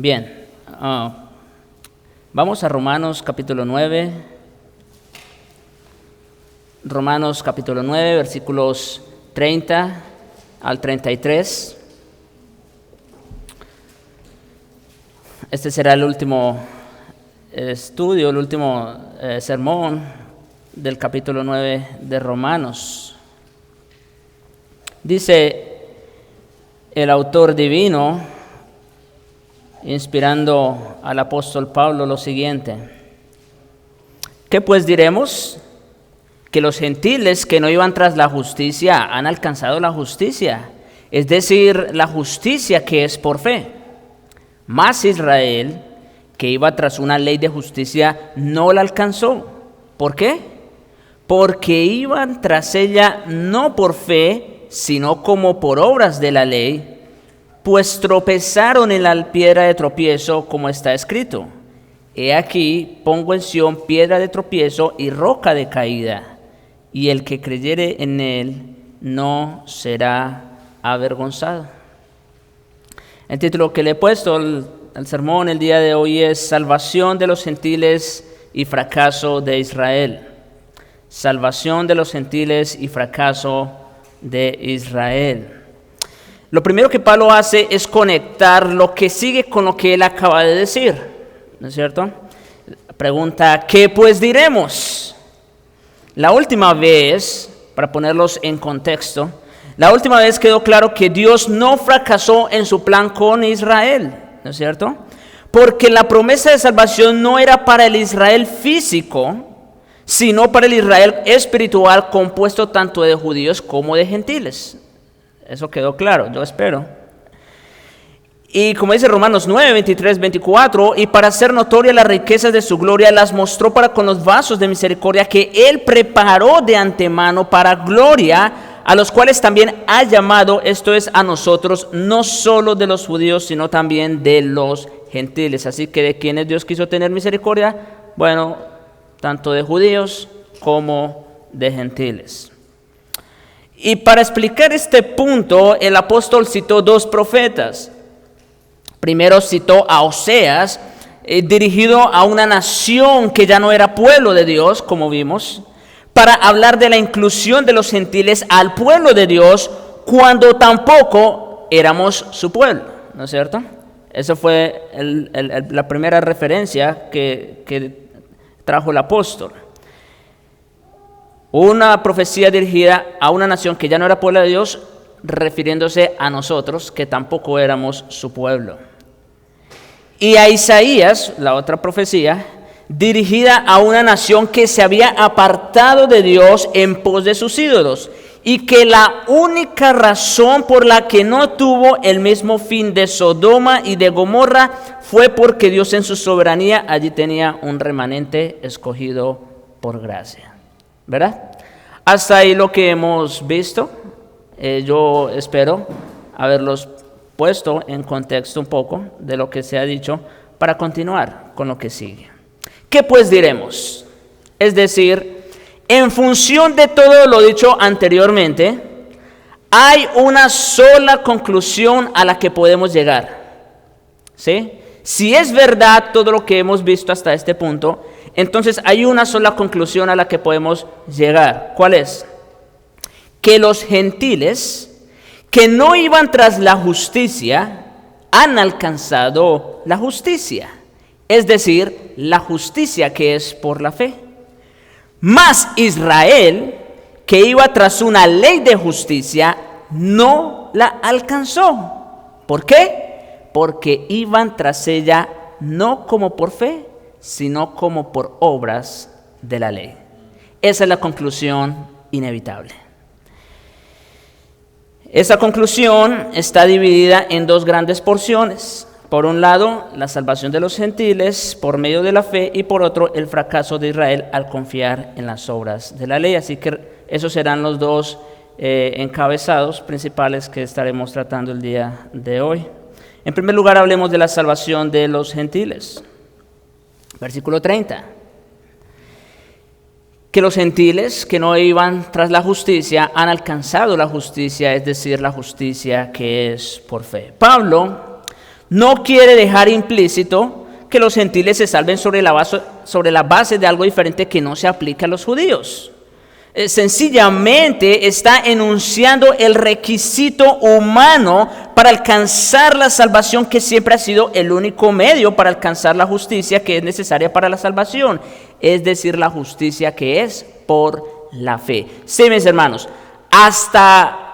Bien, vamos a Romanos capítulo 9. Romanos capítulo 9, versículos 30 al 33. Este será el último estudio, el último sermón del capítulo 9 de Romanos. Dice el autor divino, inspirando al apóstol Pablo, lo siguiente: ¿qué pues diremos? Que los gentiles que no iban tras la justicia han alcanzado la justicia, es decir, la justicia que es por fe. Mas Israel, que iba tras una ley de justicia, no la alcanzó. ¿Por qué? Porque iban tras ella no por fe, sino como por obras de la ley, pues tropezaron en la piedra de tropiezo, como está escrito: He aquí, pongo en Sión piedra de tropiezo y roca de caída, y el que creyere en él no será avergonzado. El título que le he puesto al sermón el día de hoy es Salvación de los gentiles y fracaso de Israel. Salvación de los gentiles y fracaso de Israel. Lo primero que Pablo hace es conectar lo que sigue con lo que él acaba de decir, ¿no es cierto? Pregunta: ¿qué pues diremos? La última vez, para ponerlos en contexto, la última vez quedó claro que Dios no fracasó en su plan con Israel, ¿no es cierto? Porque la promesa de salvación no era para el Israel físico, sino para el Israel espiritual, compuesto tanto de judíos como de gentiles. Eso quedó claro, yo espero. Y como dice Romanos 9, 23, 24, y para hacer notorias las riquezas de su gloria, las mostró para con los vasos de misericordia que él preparó de antemano para gloria, a los cuales también ha llamado, esto es, a nosotros, no solo de los judíos, sino también de los gentiles. Así que ¿de quiénes Dios quiso tener misericordia? Bueno, tanto de judíos como de gentiles. Y para explicar este punto, el apóstol citó dos profetas. Primero citó a Oseas, dirigido a una nación que ya no era pueblo de Dios, como vimos, para hablar de la inclusión de los gentiles al pueblo de Dios cuando tampoco éramos su pueblo, ¿no es cierto? Esa fue la primera referencia que trajo el apóstol. Una profecía dirigida a una nación que ya no era pueblo de Dios, refiriéndose a nosotros, que tampoco éramos su pueblo. Y a Isaías, la otra profecía, dirigida a una nación que se había apartado de Dios en pos de sus ídolos, y que la única razón por la que no tuvo el mismo fin de Sodoma y de Gomorra fue porque Dios en su soberanía allí tenía un remanente escogido por gracia. ¿Verdad? Hasta ahí lo que hemos visto. Yo espero haberlos puesto en contexto un poco de lo que se ha dicho para continuar con lo que sigue. ¿Qué pues diremos? Es decir, en función de todo lo dicho anteriormente, hay una sola conclusión a la que podemos llegar. ¿Sí? Si es verdad todo lo que hemos visto hasta este punto, entonces hay una sola conclusión a la que podemos llegar. ¿Cuál es? Que los gentiles que no iban tras la justicia han alcanzado la justicia, es decir, la justicia que es por la fe. Mas Israel, que iba tras una ley de justicia, no la alcanzó. ¿Por qué? Porque iban tras ella no como por fe, sino como por obras de la ley. Esa es la conclusión inevitable. Esa conclusión está dividida en dos grandes porciones. Por un lado, la salvación de los gentiles por medio de la fe, y por otro, el fracaso de Israel al confiar en las obras de la ley. Así que esos serán los dos encabezados principales que estaremos tratando el día de hoy. En primer lugar, hablemos de la salvación de los gentiles. Versículo 30. Que los gentiles que no iban tras la justicia han alcanzado la justicia, es decir, la justicia que es por fe. Pablo no quiere dejar implícito que los gentiles se salven sobre la base de algo diferente que no se aplica a los judíos. Sencillamente está enunciando el requisito humano para alcanzar la salvación, que siempre ha sido el único medio para alcanzar la justicia que es necesaria para la salvación, es decir, la justicia que es por la fe. Sí, mis hermanos, hasta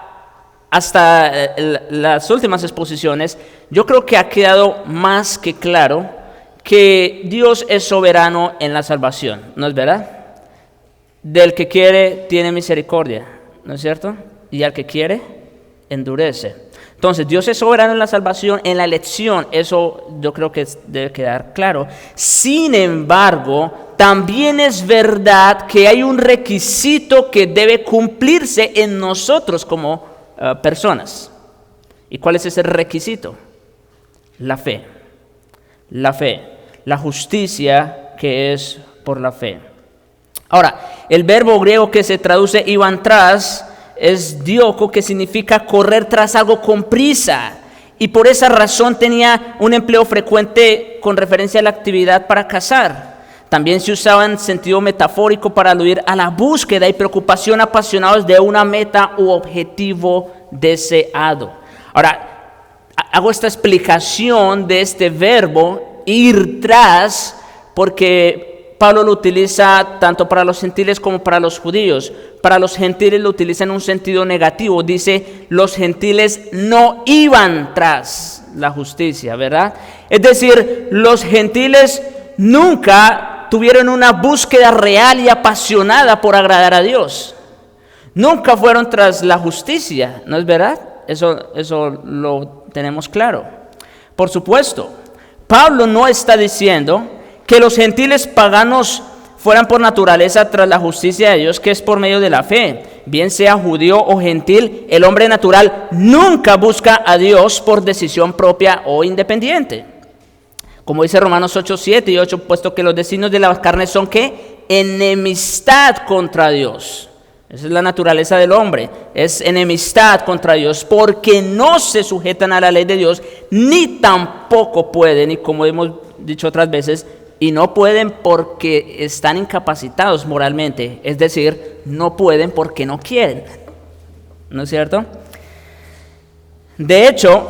las últimas exposiciones, yo creo que ha quedado más que claro que Dios es soberano en la salvación, ¿no es verdad? Del que quiere tiene misericordia, ¿no es cierto? Y al que quiere endurece. Entonces, Dios es soberano en la salvación, en la elección, eso yo creo que debe quedar claro. Sin embargo, también es verdad que hay un requisito que debe cumplirse en nosotros como personas. ¿Y cuál es ese requisito? La fe. La fe. La justicia que es por la fe. Ahora, el verbo griego que se traduce iban tras es dioko, que significa correr tras algo con prisa. Y por esa razón tenía un empleo frecuente con referencia a la actividad para cazar. También se usaba en sentido metafórico para aludir a la búsqueda y preocupación apasionados de una meta u objetivo deseado. Ahora, hago esta explicación de este verbo, ir tras, porque Pablo lo utiliza tanto para los gentiles como para los judíos. Para los gentiles lo utiliza en un sentido negativo. Dice, los gentiles no iban tras la justicia, ¿verdad? Es decir, los gentiles nunca tuvieron una búsqueda real y apasionada por agradar a Dios. Nunca fueron tras la justicia, ¿no es verdad? Eso lo tenemos claro. Por supuesto, Pablo no está diciendo que los gentiles paganos fueran por naturaleza tras la justicia de Dios, que es por medio de la fe. Bien sea judío o gentil, el hombre natural nunca busca a Dios por decisión propia o independiente. Como dice Romanos 8, 7 y 8, puesto que los designios de la carne son ¿qué? Enemistad contra Dios. Esa es la naturaleza del hombre, es enemistad contra Dios, porque no se sujetan a la ley de Dios, ni tampoco pueden, y como hemos dicho otras veces, y no pueden porque están incapacitados moralmente, es decir, no pueden porque no quieren, ¿no es cierto? De hecho,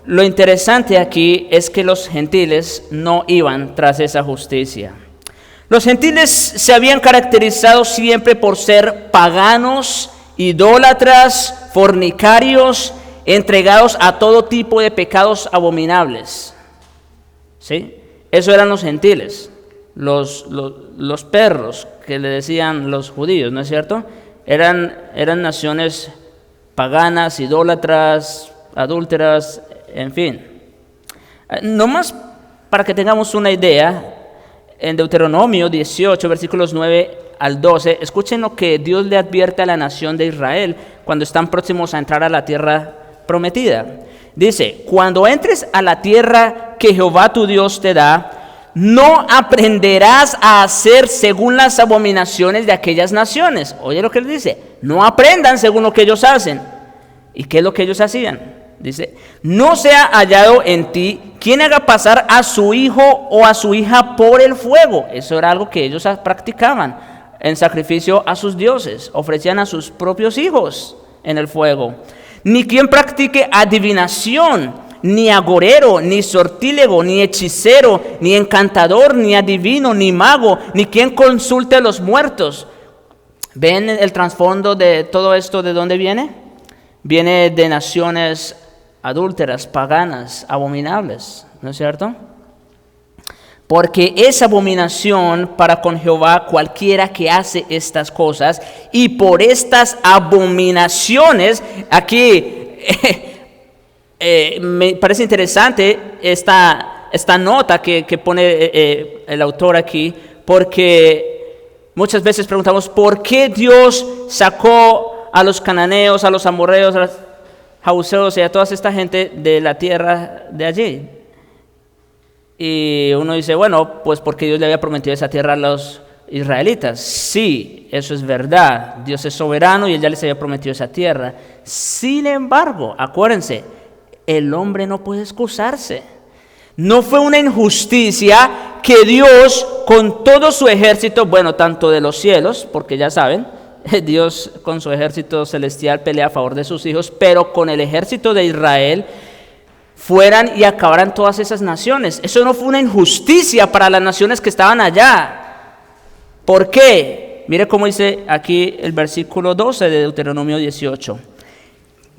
lo interesante aquí es que los gentiles no iban tras esa justicia. Los gentiles se habían caracterizado siempre por ser paganos, idólatras, fornicarios, entregados a todo tipo de pecados abominables. ¿Sí? Eso eran los gentiles, los perros que le decían los judíos, ¿no es cierto? Eran naciones paganas, idólatras, adúlteras, en fin. Nomás para que tengamos una idea, en Deuteronomio 18, versículos 9 al 12, escuchen lo que Dios le advierte a la nación de Israel cuando están próximos a entrar a la tierra prometida. Dice, cuando entres a la tierra que Jehová tu Dios te da, no aprenderás a hacer según las abominaciones de aquellas naciones. Oye lo que él dice, no aprendan según lo que ellos hacen. ¿Y qué es lo que ellos hacían? Dice, no sea hallado en ti quien haga pasar a su hijo o a su hija por el fuego. Eso era algo que ellos practicaban en sacrificio a sus dioses. Ofrecían a sus propios hijos en el fuego. Ni quien practique adivinación, ni agorero, ni sortílego, ni hechicero, ni encantador, ni adivino, ni mago, ni quien consulte a los muertos. ¿Ven el trasfondo de todo esto? ¿De dónde viene? Viene de naciones adúlteras, paganas, abominables, ¿no es cierto? Porque es abominación para con Jehová cualquiera que hace estas cosas, y por estas abominaciones, aquí me parece interesante esta nota que pone el autor aquí, porque muchas veces preguntamos, ¿por qué Dios sacó a los cananeos, a los amorreos, a los jebuseos y a toda esta gente de la tierra de allí? Y uno dice, bueno, pues porque Dios le había prometido esa tierra a los israelitas. Sí, eso es verdad. Dios es soberano y Él ya les había prometido esa tierra. Sin embargo, acuérdense, el hombre no puede excusarse. No fue una injusticia que Dios con todo su ejército, bueno, tanto de los cielos, porque ya saben, Dios con su ejército celestial pelea a favor de sus hijos, pero con el ejército de Israel fueran y acabaran todas esas naciones. Eso no fue una injusticia para las naciones que estaban allá. ¿Por qué? Mire cómo dice aquí el versículo 12 de Deuteronomio 18.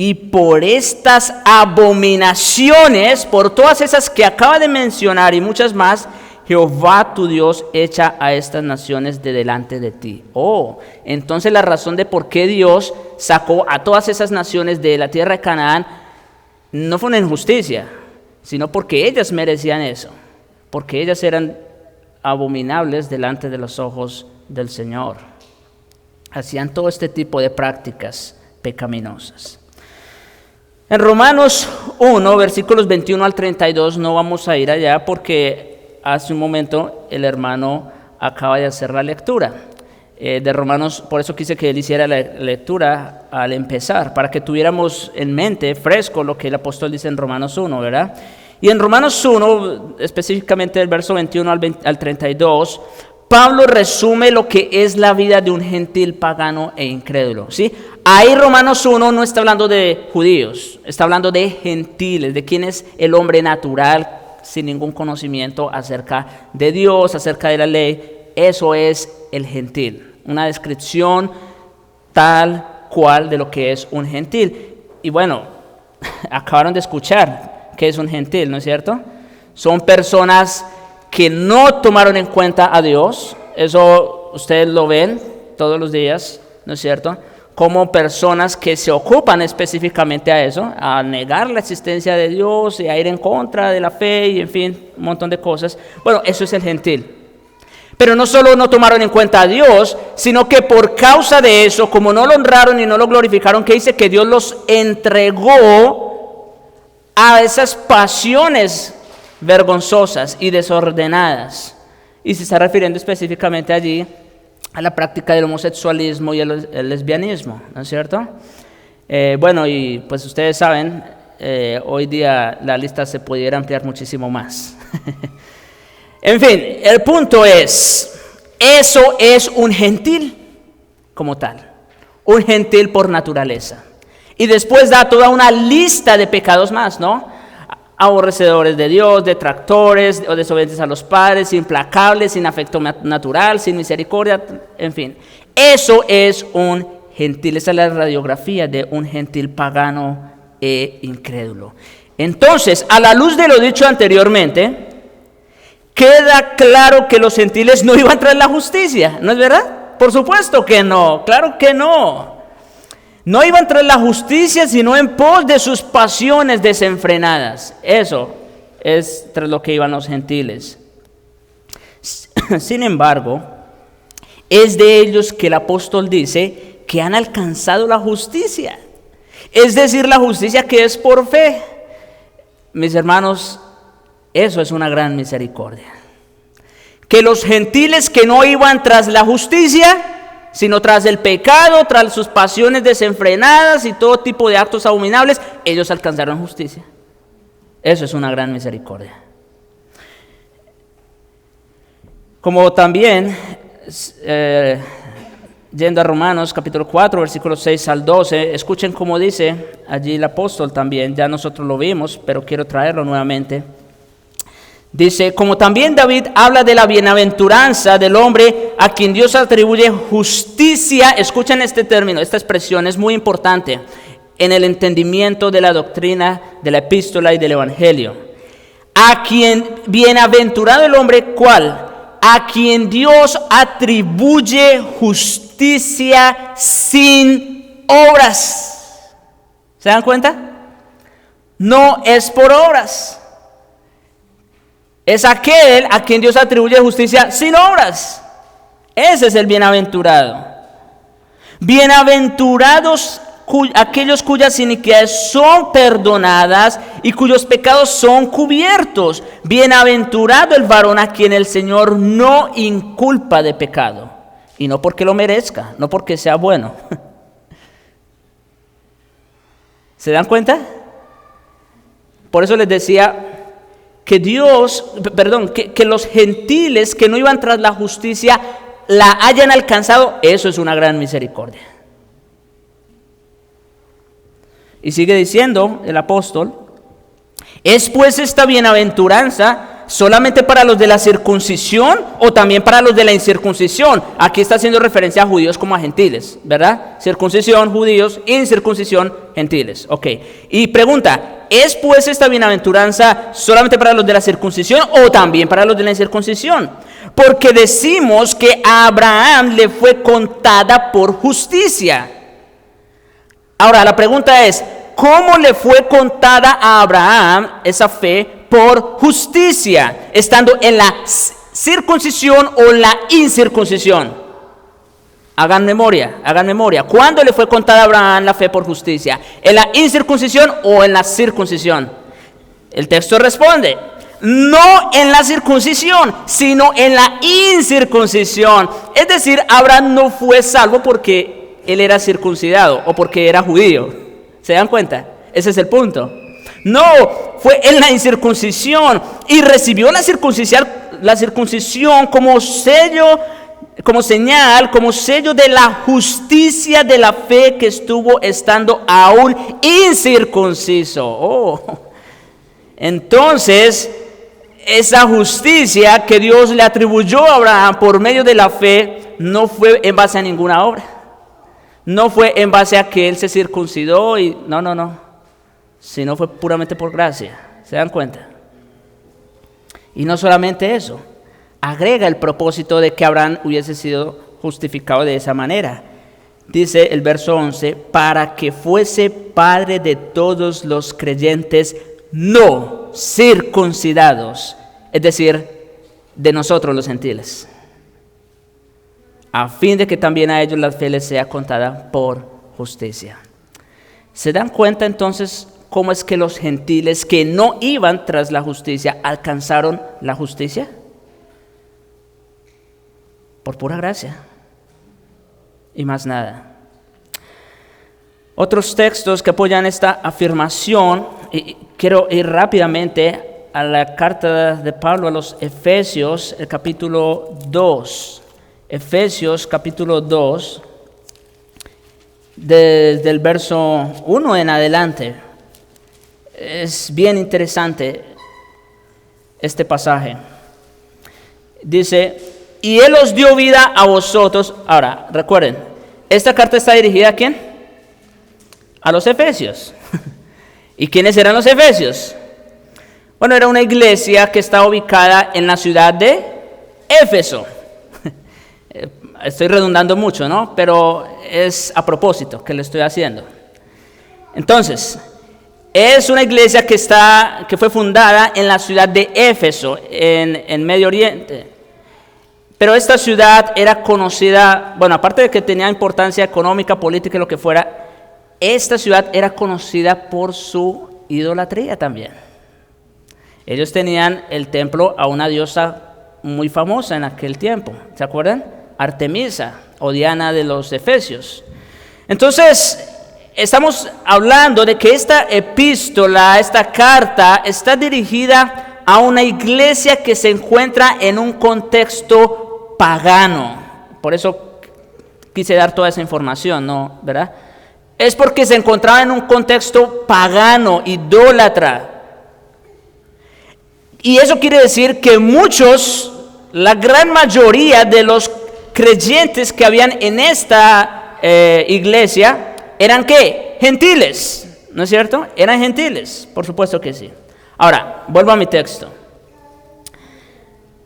Y por estas abominaciones, por todas esas que acaba de mencionar y muchas más, Jehová tu Dios echa a estas naciones de delante de ti. Entonces la razón de por qué Dios sacó a todas esas naciones de la tierra de Canaán no fue una injusticia, sino porque ellas merecían eso, porque ellas eran abominables delante de los ojos del Señor. Hacían todo este tipo de prácticas pecaminosas. En Romanos 1, versículos 21 al 32, no vamos a ir allá porque hace un momento el hermano acaba de hacer la lectura de Romanos. Por eso quise que él hiciera la lectura al empezar, para que tuviéramos en mente fresco lo que el apóstol dice en Romanos 1, ¿verdad? Y en Romanos 1, específicamente del verso 21 al 32, Pablo resume lo que es la vida de un gentil pagano e incrédulo, ¿sí? Ahí Romanos 1 no está hablando de judíos, está hablando de gentiles, de quién es el hombre natural sin ningún conocimiento acerca de Dios, acerca de la ley. Eso es el gentil, una descripción tal cual de lo que es un gentil. Y bueno, acabaron de escuchar qué es un gentil, ¿no es cierto? Son personas que no tomaron en cuenta a Dios. Eso ustedes lo ven todos los días, ¿no es cierto? Como personas que se ocupan específicamente a eso, a negar la existencia de Dios y a ir en contra de la fe y en fin, un montón de cosas. Bueno, eso es el gentil. Pero no solo no tomaron en cuenta a Dios, sino que por causa de eso, como no lo honraron y no lo glorificaron, que dice que Dios los entregó a esas pasiones vergonzosas y desordenadas. Y se está refiriendo específicamente allí a la práctica del homosexualismo y el lesbianismo, ¿no es cierto? Bueno, y pues ustedes saben, hoy día la lista se pudiera ampliar muchísimo más. En fin, el punto es, eso es un gentil como tal, un gentil por naturaleza. Y después da toda una lista de pecados más, ¿no? Aborrecedores de Dios, detractores o desobedientes a los padres, implacables, sin afecto natural, sin misericordia, en fin. Eso es un gentil, esa es la radiografía de un gentil pagano e incrédulo. Entonces, a la luz de lo dicho anteriormente, queda claro que los gentiles no iban tras la justicia, ¿no es verdad? Por supuesto que no, claro que no. No iban tras la justicia, sino en pos de sus pasiones desenfrenadas. Eso es tras lo que iban los gentiles. Sin embargo, es de ellos que el apóstol dice que han alcanzado la justicia. Es decir, la justicia que es por fe. Mis hermanos, eso es una gran misericordia. Que los gentiles que no iban tras la justicia, sino tras el pecado, tras sus pasiones desenfrenadas y todo tipo de actos abominables, ellos alcanzaron justicia. Eso es una gran misericordia. Como también, yendo a Romanos capítulo 4, versículos 6 al 12, escuchen cómo dice allí el apóstol también, ya nosotros lo vimos, pero quiero traerlo nuevamente. Dice, como también David habla de la bienaventuranza del hombre a quien Dios atribuye justicia. Escuchen este término, esta expresión es muy importante en el entendimiento de la doctrina de la epístola y del evangelio. A quien, bienaventurado el hombre, ¿cuál? A quien Dios atribuye justicia sin obras. ¿Se dan cuenta? No es por obras. Es aquel a quien Dios atribuye justicia sin obras. Ese es el bienaventurado. Bienaventurados aquellos cuyas iniquidades son perdonadas y cuyos pecados son cubiertos. Bienaventurado el varón a quien el Señor no inculpa de pecado. Y no porque lo merezca, no porque sea bueno. ¿Se dan cuenta? Por eso les decía que los gentiles que no iban tras la justicia la hayan alcanzado, eso es una gran misericordia. Y sigue diciendo el apóstol: ¿es pues esta bienaventuranza solamente para los de la circuncisión o también para los de la incircuncisión? Aquí está haciendo referencia a judíos como a gentiles, ¿verdad? Circuncisión, judíos; incircuncisión, gentiles. Ok. Y pregunta: ¿es pues esta bienaventuranza solamente para los de la circuncisión o también para los de la incircuncisión? Porque decimos que a Abraham le fue contada por justicia. Ahora, la pregunta es: ¿cómo le fue contada a Abraham esa fe por justicia, estando en la circuncisión o la incircuncisión? Hagan memoria. ¿Cuándo le fue contada a Abraham la fe por justicia? ¿En la incircuncisión o en la circuncisión? El texto responde: no en la circuncisión, sino en la incircuncisión. Es decir, Abraham no fue salvo porque él era circuncidado o porque era judío. ¿Se dan cuenta? Ese es el punto. No, fue en la incircuncisión y recibió la circuncisión como sello, como señal, como sello de la justicia de la fe que estuvo estando aún incircunciso. Entonces, esa justicia que Dios le atribuyó a Abraham por medio de la fe no fue en base a ninguna obra. No fue en base a que él se circuncidó y no, sino fue puramente por gracia. ¿Se dan cuenta? Y no solamente eso, agrega el propósito de que Abraham hubiese sido justificado de esa manera. Dice el verso 11: para que fuese padre de todos los creyentes no circuncidados, es decir, de nosotros los gentiles, a fin de que también a ellos la fe les sea contada por justicia. ¿Se dan cuenta entonces cómo es que los gentiles que no iban tras la justicia alcanzaron la justicia? Por pura gracia y más nada. Otros textos que apoyan esta afirmación, y quiero ir rápidamente a la carta de Pablo a los Efesios, el capítulo 2. Efesios capítulo 2, desde el verso 1 en adelante. Es bien interesante este pasaje. Dice: y Él os dio vida a vosotros. Ahora, recuerden, esta carta está dirigida ¿a quién? A los efesios. ¿Y quiénes eran los efesios? Bueno, era una iglesia que está ubicada en la ciudad de Éfeso. Estoy redundando mucho, ¿no? Pero es a propósito que lo estoy haciendo. Entonces, es una iglesia que fue fundada en la ciudad de Éfeso, en Medio Oriente. Pero esta ciudad era conocida, bueno, aparte de que tenía importancia económica, política y lo que fuera, esta ciudad era conocida por su idolatría también. Ellos tenían el templo a una diosa muy famosa en aquel tiempo, ¿se acuerdan? Artemisa o Diana de los Efesios. Entonces, estamos hablando de que esta epístola, esta carta, está dirigida a una iglesia que se encuentra en un contexto pagano. Por eso quise dar toda esa información, ¿no? ¿Verdad? Es porque se encontraba en un contexto pagano, idólatra. Y eso quiere decir que muchos, la gran mayoría de los creyentes que habían en esta iglesia, ¿eran qué? Gentiles, ¿no es cierto? Eran gentiles, por supuesto que sí. Ahora, vuelvo a mi texto.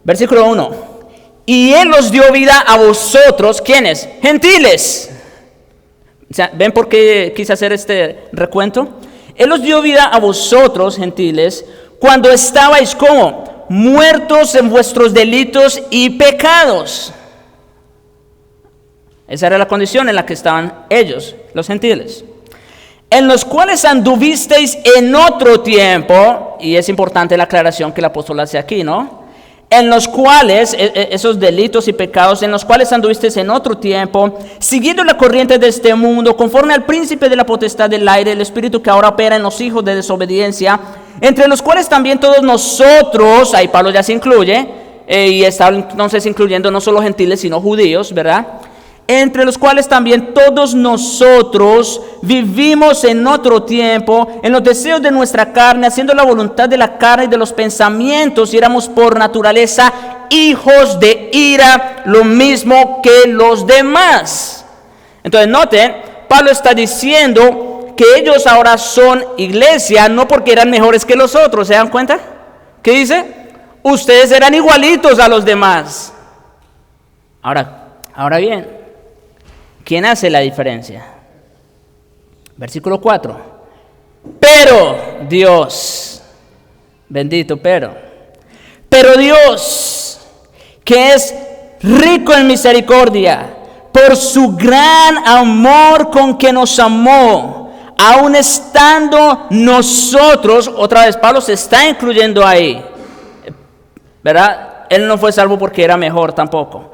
Versículo 1. Y Él os dio vida a vosotros, ¿quiénes? Gentiles. O sea, ¿ven por qué quise hacer este recuento? Él os dio vida a vosotros, gentiles, cuando estabais como muertos en vuestros delitos y pecados. Esa era la condición en la que estaban ellos, los gentiles. En los cuales anduvisteis en otro tiempo, y es importante la aclaración que el apóstol hace aquí, ¿no? En los cuales, esos delitos y pecados, en los cuales anduvisteis en otro tiempo, siguiendo la corriente de este mundo, conforme al príncipe de la potestad del aire, el espíritu que ahora opera en los hijos de desobediencia, entre los cuales también todos nosotros, ahí Pablo ya se incluye, y está entonces incluyendo no solo gentiles, sino judíos, ¿verdad? Entre los cuales también todos nosotros vivimos en otro tiempo, en los deseos de nuestra carne, haciendo la voluntad de la carne y de los pensamientos, y éramos por naturaleza hijos de ira, lo mismo que los demás. Entonces noten, Pablo está diciendo que ellos ahora son iglesia, no porque eran mejores que los otros, ¿se dan cuenta? ¿Qué dice? Ustedes eran igualitos a los demás. Ahora bien, ¿quién hace la diferencia? Versículo 4. Pero Dios, bendito pero Dios, que es rico en misericordia, por su gran amor con que nos amó, aun estando nosotros, otra vez Pablo se está incluyendo ahí, ¿verdad? Él no fue salvo porque era mejor tampoco.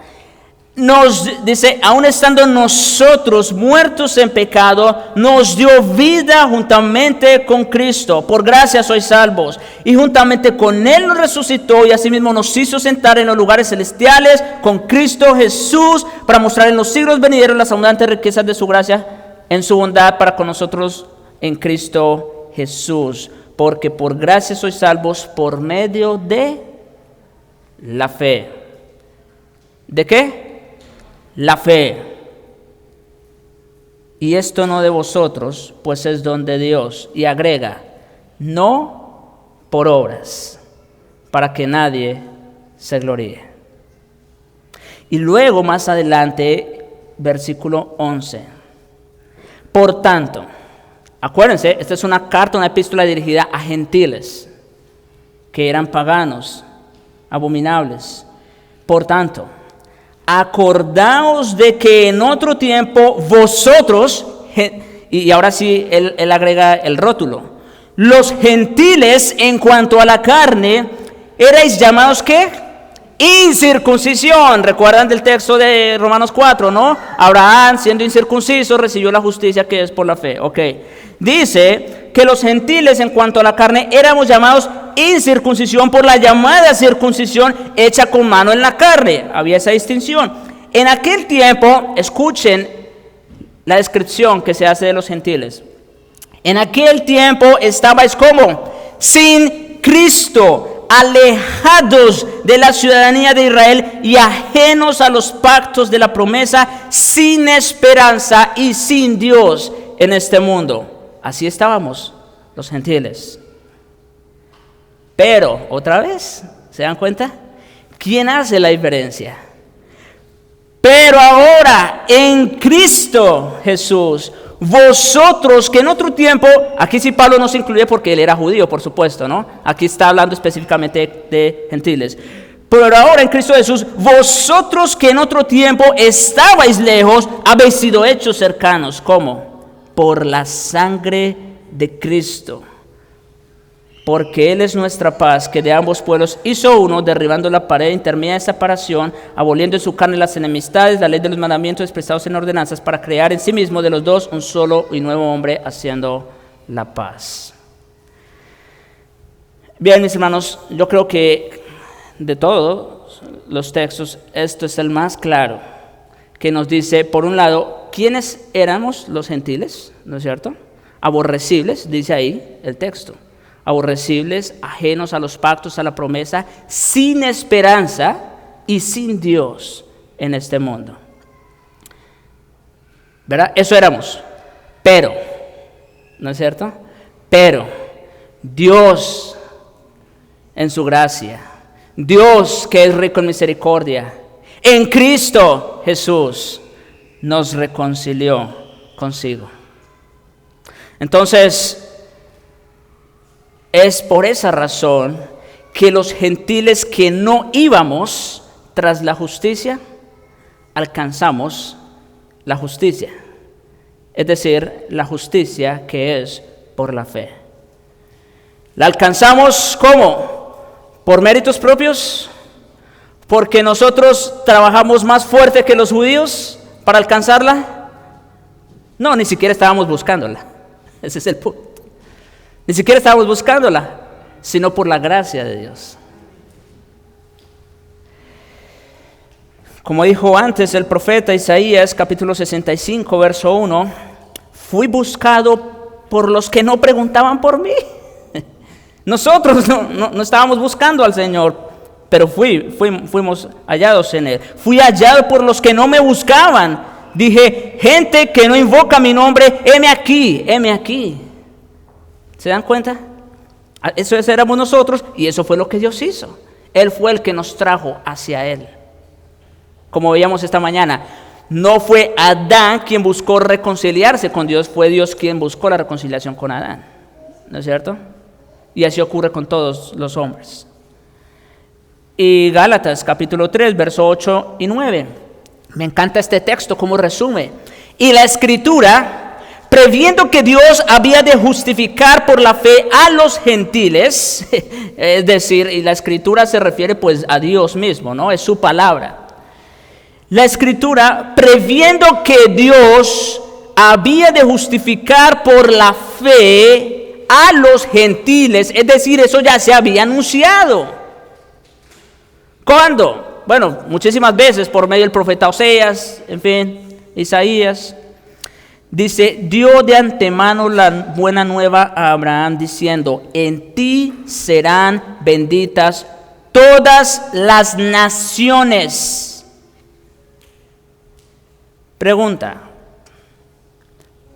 Nos dice, aun estando nosotros muertos en pecado, nos dio vida juntamente con Cristo. Por gracia sois salvos. Y juntamente con Él nos resucitó y asimismo nos hizo sentar en los lugares celestiales con Cristo Jesús, para mostrar en los siglos venideros las abundantes riquezas de su gracia en su bondad para con nosotros en Cristo Jesús. Porque por gracia sois salvos por medio de la fe. ¿De qué? La fe. Y esto no de vosotros, pues es don de Dios. Y agrega, no por obras, para que nadie se gloríe. Y luego más adelante, versículo 11. Por tanto, acuérdense, esta es una carta, una epístola dirigida a gentiles, que eran paganos, abominables. Por tanto, acordaos de que en otro tiempo vosotros, y ahora sí él agrega el rótulo, los gentiles en cuanto a la carne, erais llamados ¿qué? Incircuncisión. ¿Recuerdan del texto de Romanos 4, no? Abraham, siendo incircunciso, recibió la justicia que es por la fe. Ok. Dice que los gentiles en cuanto a la carne éramos llamados incircuncisión por la llamada circuncisión hecha con mano en la carne. Había esa distinción. En aquel tiempo, escuchen la descripción que se hace de los gentiles. En aquel tiempo estabais como sin Cristo, alejados de la ciudadanía de Israel y ajenos a los pactos de la promesa, sin esperanza y sin Dios en este mundo. Así estábamos los gentiles. Pero, otra vez, ¿se dan cuenta? ¿Quién hace la diferencia? Pero ahora, en Cristo Jesús, vosotros que en otro tiempo, aquí sí Pablo no se incluye porque él era judío, por supuesto, ¿no? Aquí está hablando específicamente de gentiles. Pero ahora en Cristo Jesús, vosotros que en otro tiempo estabais lejos, habéis sido hechos cercanos. ¿Cómo? Por la sangre de Cristo. Porque Él es nuestra paz, que de ambos pueblos hizo uno, derribando la pared intermedia de separación, aboliendo en su carne las enemistades, la ley de los mandamientos expresados en ordenanzas, para crear en sí mismo de los dos un solo y nuevo hombre, haciendo la paz. Bien, mis hermanos, yo creo que de todos los textos, esto es el más claro, que nos dice, por un lado, ¿quiénes éramos los gentiles? ¿No es cierto? Aborrecibles, dice ahí el texto. Aborrecibles, ajenos a los pactos, a la promesa, sin esperanza y sin Dios en este mundo. ¿Verdad? Eso éramos. Pero, ¿no es cierto? Pero Dios en su gracia, Dios que es rico en misericordia, en Cristo Jesús nos reconcilió consigo. Entonces, es por esa razón que los gentiles que no íbamos tras la justicia, alcanzamos la justicia. Es decir, la justicia que es por la fe. ¿La alcanzamos cómo? ¿Por méritos propios? ¿Porque nosotros trabajamos más fuerte que los judíos para alcanzarla? No, ni siquiera estábamos buscándola. Ese es el punto. Ni siquiera estábamos buscándola. sino por la gracia de Dios. Como dijo antes el profeta Isaías, capítulo 65, verso 1, fui buscado por los que no preguntaban por mí. Nosotros no estábamos buscando al Señor, pero fuimos hallados en Él. Fui hallado por los que no me buscaban. Dije, gente que no invoca mi nombre, heme aquí, heme aquí. ¿Se dan cuenta? Eso éramos nosotros y eso fue lo que Dios hizo. Él fue el que nos trajo hacia Él. Como veíamos esta mañana, no fue Adán quien buscó reconciliarse con Dios, fue Dios quien buscó la reconciliación con Adán. ¿No es cierto? Y así ocurre con todos los hombres. Y Gálatas capítulo 3, verso 8 y 9. Me encanta este texto como resume. Y la Escritura, previendo que Dios había de justificar por la fe a los gentiles, es decir, y la Escritura se refiere pues a Dios mismo, ¿no? Es su palabra. La Escritura, previendo que Dios había de justificar por la fe a los gentiles, es decir, eso ya se había anunciado. ¿Cuándo? Bueno, muchísimas veces por medio del profeta Oseas, en fin, Isaías. Dice, dio de antemano la buena nueva a Abraham diciendo, en ti serán benditas todas las naciones. Pregunta,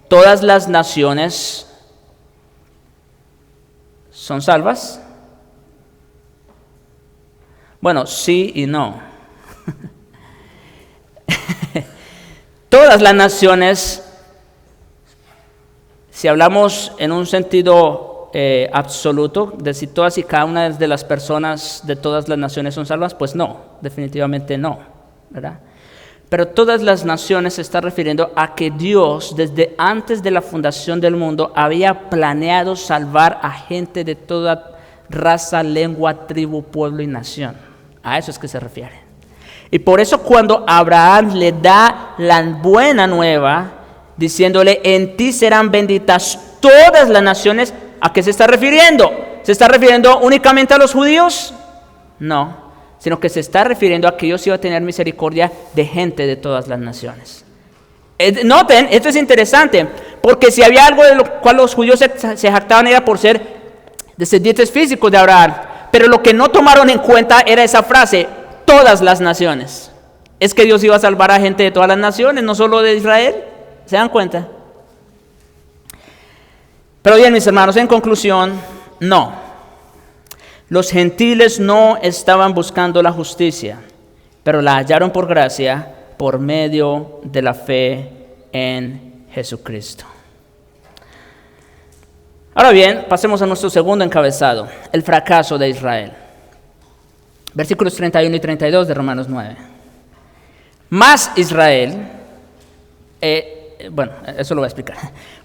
¿todas las naciones son salvas? Bueno, sí y no. Todas las naciones, si hablamos en un sentido absoluto, de si todas y cada una de las personas de todas las naciones son salvas, pues no, definitivamente no, ¿verdad? Pero todas las naciones se está refiriendo a que Dios, desde antes de la fundación del mundo, había planeado salvar a gente de toda raza, lengua, tribu, pueblo y nación. A eso es que se refiere. Y por eso cuando Abraham le da la buena nueva, diciéndole, en ti serán benditas todas las naciones, ¿a qué se está refiriendo? ¿Se está refiriendo únicamente a los judíos? No, sino que se está refiriendo a que Dios iba a tener misericordia de gente de todas las naciones. Noten, esto es interesante, porque si había algo de lo cual los judíos se jactaban era por ser descendientes físicos de Abraham, pero lo que no tomaron en cuenta era esa frase, todas las naciones. Es que Dios iba a salvar a gente de todas las naciones, no solo de Israel. ¿Se dan cuenta? Pero bien, mis hermanos, en conclusión, no. Los gentiles no estaban buscando la justicia, pero la hallaron por gracia por medio de la fe en Jesucristo. Ahora bien, pasemos a nuestro segundo encabezado, el fracaso de Israel. Versículos 31 y 32 de Romanos 9. Mas Israel, eso lo voy a explicar.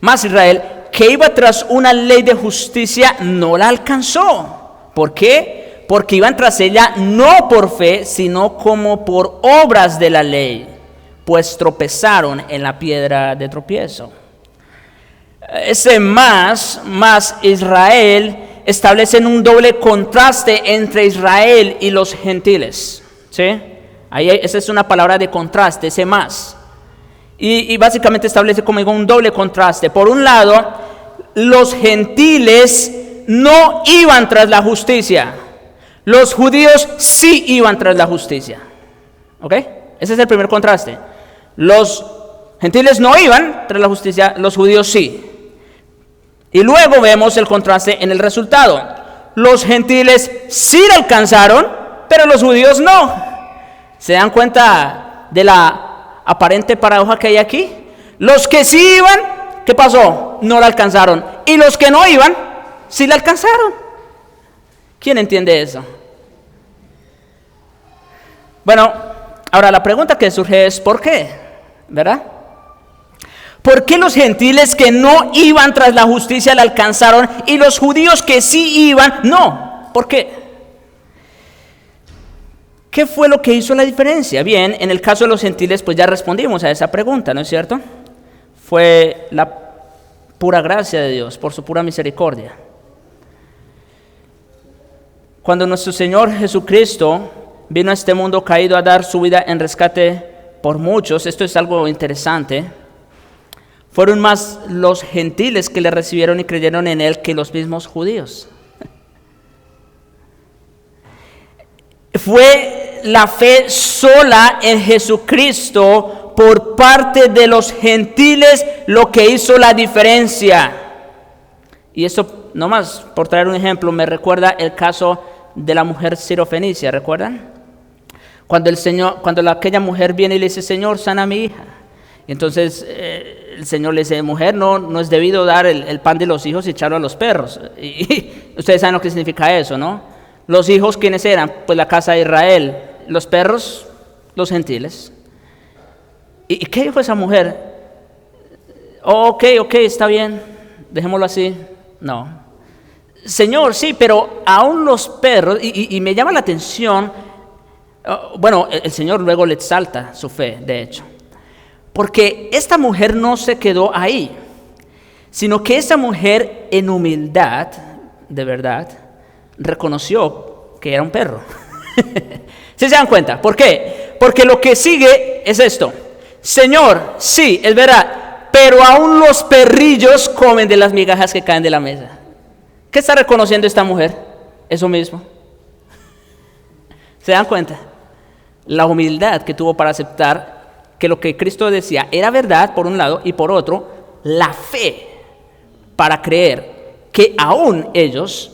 Mas Israel, que iba tras una ley de justicia, no la alcanzó. ¿Por qué? Porque iban tras ella no por fe, sino como por obras de la ley, pues tropezaron en la piedra de tropiezo. Ese más Israel establece un doble contraste entre Israel y los gentiles. ¿Sí? Esa es una palabra de contraste, ese más. Y básicamente establece como digo un doble contraste. Por un lado, los gentiles no iban tras la justicia. Los judíos sí iban tras la justicia. ¿Ok? Ese es el primer contraste. Los gentiles no iban tras la justicia, los judíos sí. Y luego vemos el contraste en el resultado. Los gentiles sí la alcanzaron, pero los judíos no. ¿Se dan cuenta de la aparente paradoja que hay aquí? Los que sí iban, ¿qué pasó? No la alcanzaron. Y los que no iban, sí la alcanzaron. ¿Quién entiende eso? Bueno, ahora la pregunta que surge es ¿por qué? ¿Verdad? ¿Por qué los gentiles que no iban tras la justicia la alcanzaron y los judíos que sí iban no? ¿Por qué? ¿Qué fue lo que hizo la diferencia? Bien, en el caso de los gentiles pues ya respondimos a esa pregunta, ¿no es cierto? Fue la pura gracia de Dios, por su pura misericordia. Cuando nuestro Señor Jesucristo vino a este mundo caído a dar su vida en rescate por muchos, esto es algo interesante, fueron más los gentiles que le recibieron y creyeron en Él que los mismos judíos. Fue la fe sola en Jesucristo por parte de los gentiles lo que hizo la diferencia. Y eso, nomás por traer un ejemplo, me recuerda el caso de la mujer sirofenicia, ¿recuerdan? Cuando aquella mujer viene y le dice, Señor, sana a mi hija. Y entonces el Señor le dice, mujer, no es debido dar el pan de los hijos y echarlo a los perros. Y ustedes saben lo que significa eso, ¿no? Los hijos, ¿quiénes eran? Pues la casa de Israel. Los perros, los gentiles. ¿Y qué dijo esa mujer? Ok, está bien, dejémoslo así. No. Señor, sí, pero aún los perros, y me llama la atención, bueno, el Señor luego le exalta su fe, de hecho, porque esta mujer no se quedó ahí, sino que esa mujer en humildad, de verdad, reconoció que era un perro. ¿Sí se dan cuenta? ¿Por qué? Porque lo que sigue es esto. Señor, sí, es verdad, pero aún los perrillos comen de las migajas que caen de la mesa. ¿Qué está reconociendo esta mujer? Eso mismo. ¿Se dan cuenta? La humildad que tuvo para aceptar que lo que Cristo decía era verdad, por un lado, y por otro, la fe para creer que aún ellos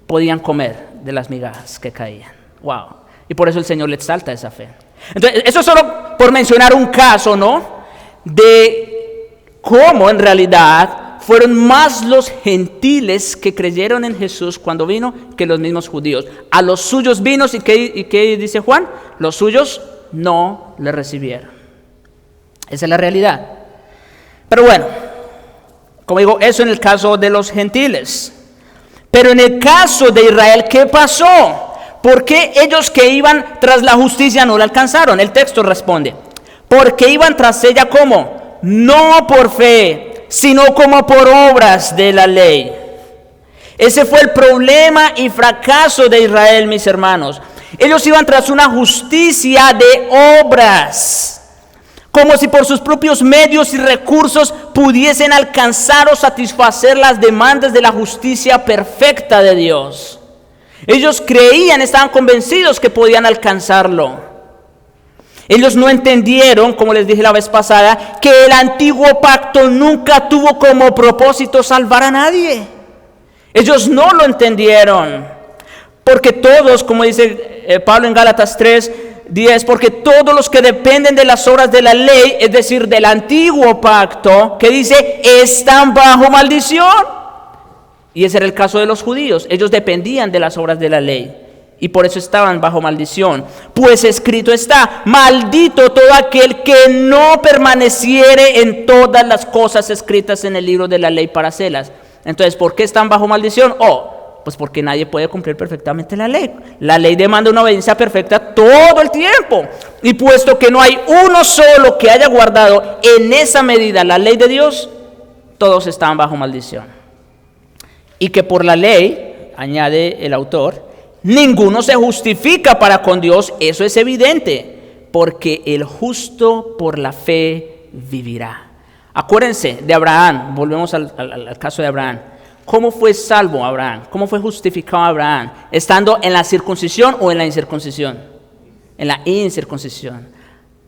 podían comer de las migajas que caían. ¡Wow! Y por eso el Señor le exalta esa fe. Entonces, eso solo por mencionar un caso, ¿no? De cómo en realidad fueron más los gentiles que creyeron en Jesús cuando vino que los mismos judíos. A los suyos vino, ¿y qué dice Juan? Los suyos no le recibieron. Esa es la realidad. Pero bueno, como digo, eso en el caso de los gentiles. Pero en el caso de Israel, ¿qué pasó? ¿Por qué ellos que iban tras la justicia no la alcanzaron? El texto responde, porque iban tras ella ¿cómo? No por fe, sino como por obras de la ley. Ese fue el problema y fracaso de Israel, mis hermanos. Ellos iban tras una justicia de obras, como si por sus propios medios y recursos pudiesen alcanzar o satisfacer las demandas de la justicia perfecta de Dios. Ellos creían, estaban convencidos que podían alcanzarlo. Ellos no entendieron, como les dije la vez pasada, que el antiguo pacto nunca tuvo como propósito salvar a nadie. Ellos no lo entendieron. Porque todos, como dice Pablo en Gálatas 3:10, porque todos los que dependen de las obras de la ley, es decir, del antiguo pacto, que dice, están bajo maldición. Y ese era el caso de los judíos. Ellos dependían de las obras de la ley. Y por eso estaban bajo maldición. Pues escrito está, maldito todo aquel que no permaneciere en todas las cosas escritas en el libro de la ley para hacerlas. Entonces, ¿por qué están bajo maldición? Pues porque nadie puede cumplir perfectamente la ley. La ley demanda una obediencia perfecta todo el tiempo. Y puesto que no hay uno solo que haya guardado en esa medida la ley de Dios, todos estaban bajo maldición. Y que por la ley, añade el autor, ninguno se justifica para con Dios, eso es evidente, porque el justo por la fe vivirá. Acuérdense de Abraham, volvemos al caso de Abraham. ¿Cómo fue salvo Abraham? ¿Cómo fue justificado Abraham? ¿Estando en la circuncisión o en la incircuncisión? En la incircuncisión.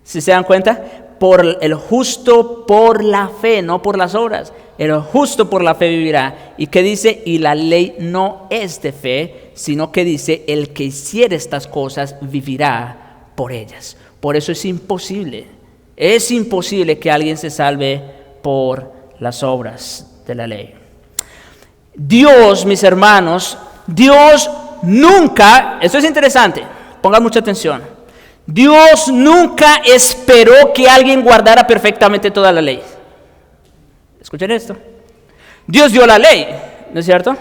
¿Sí se dan cuenta? Por el justo por la fe, no por las obras. El justo por la fe vivirá. ¿Y qué dice? Y la ley no es de fe, sino que dice, el que hiciere estas cosas vivirá por ellas. Por eso es imposible que alguien se salve por las obras de la ley. Dios, mis hermanos, Dios nunca, esto es interesante, pongan mucha atención, Dios nunca esperó que alguien guardara perfectamente toda la ley. Escuchen esto. Dios dio la ley, ¿no es cierto?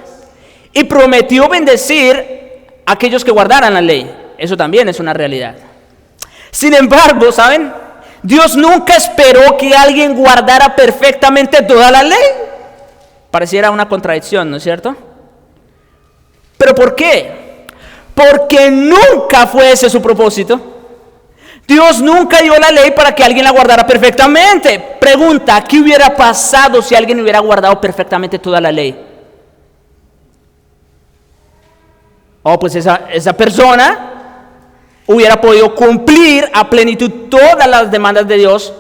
Y prometió bendecir a aquellos que guardaran la ley. Eso también es una realidad. Sin embargo, ¿saben? Dios nunca esperó que alguien guardara perfectamente toda la ley. Pareciera una contradicción, ¿no es cierto? ¿Pero por qué? porque nunca fue ese su propósito. Dios nunca dio la ley para que alguien la guardara perfectamente. Pregunta, ¿qué hubiera pasado si alguien hubiera guardado perfectamente toda la ley? Pues esa persona hubiera podido cumplir a plenitud todas las demandas de Dios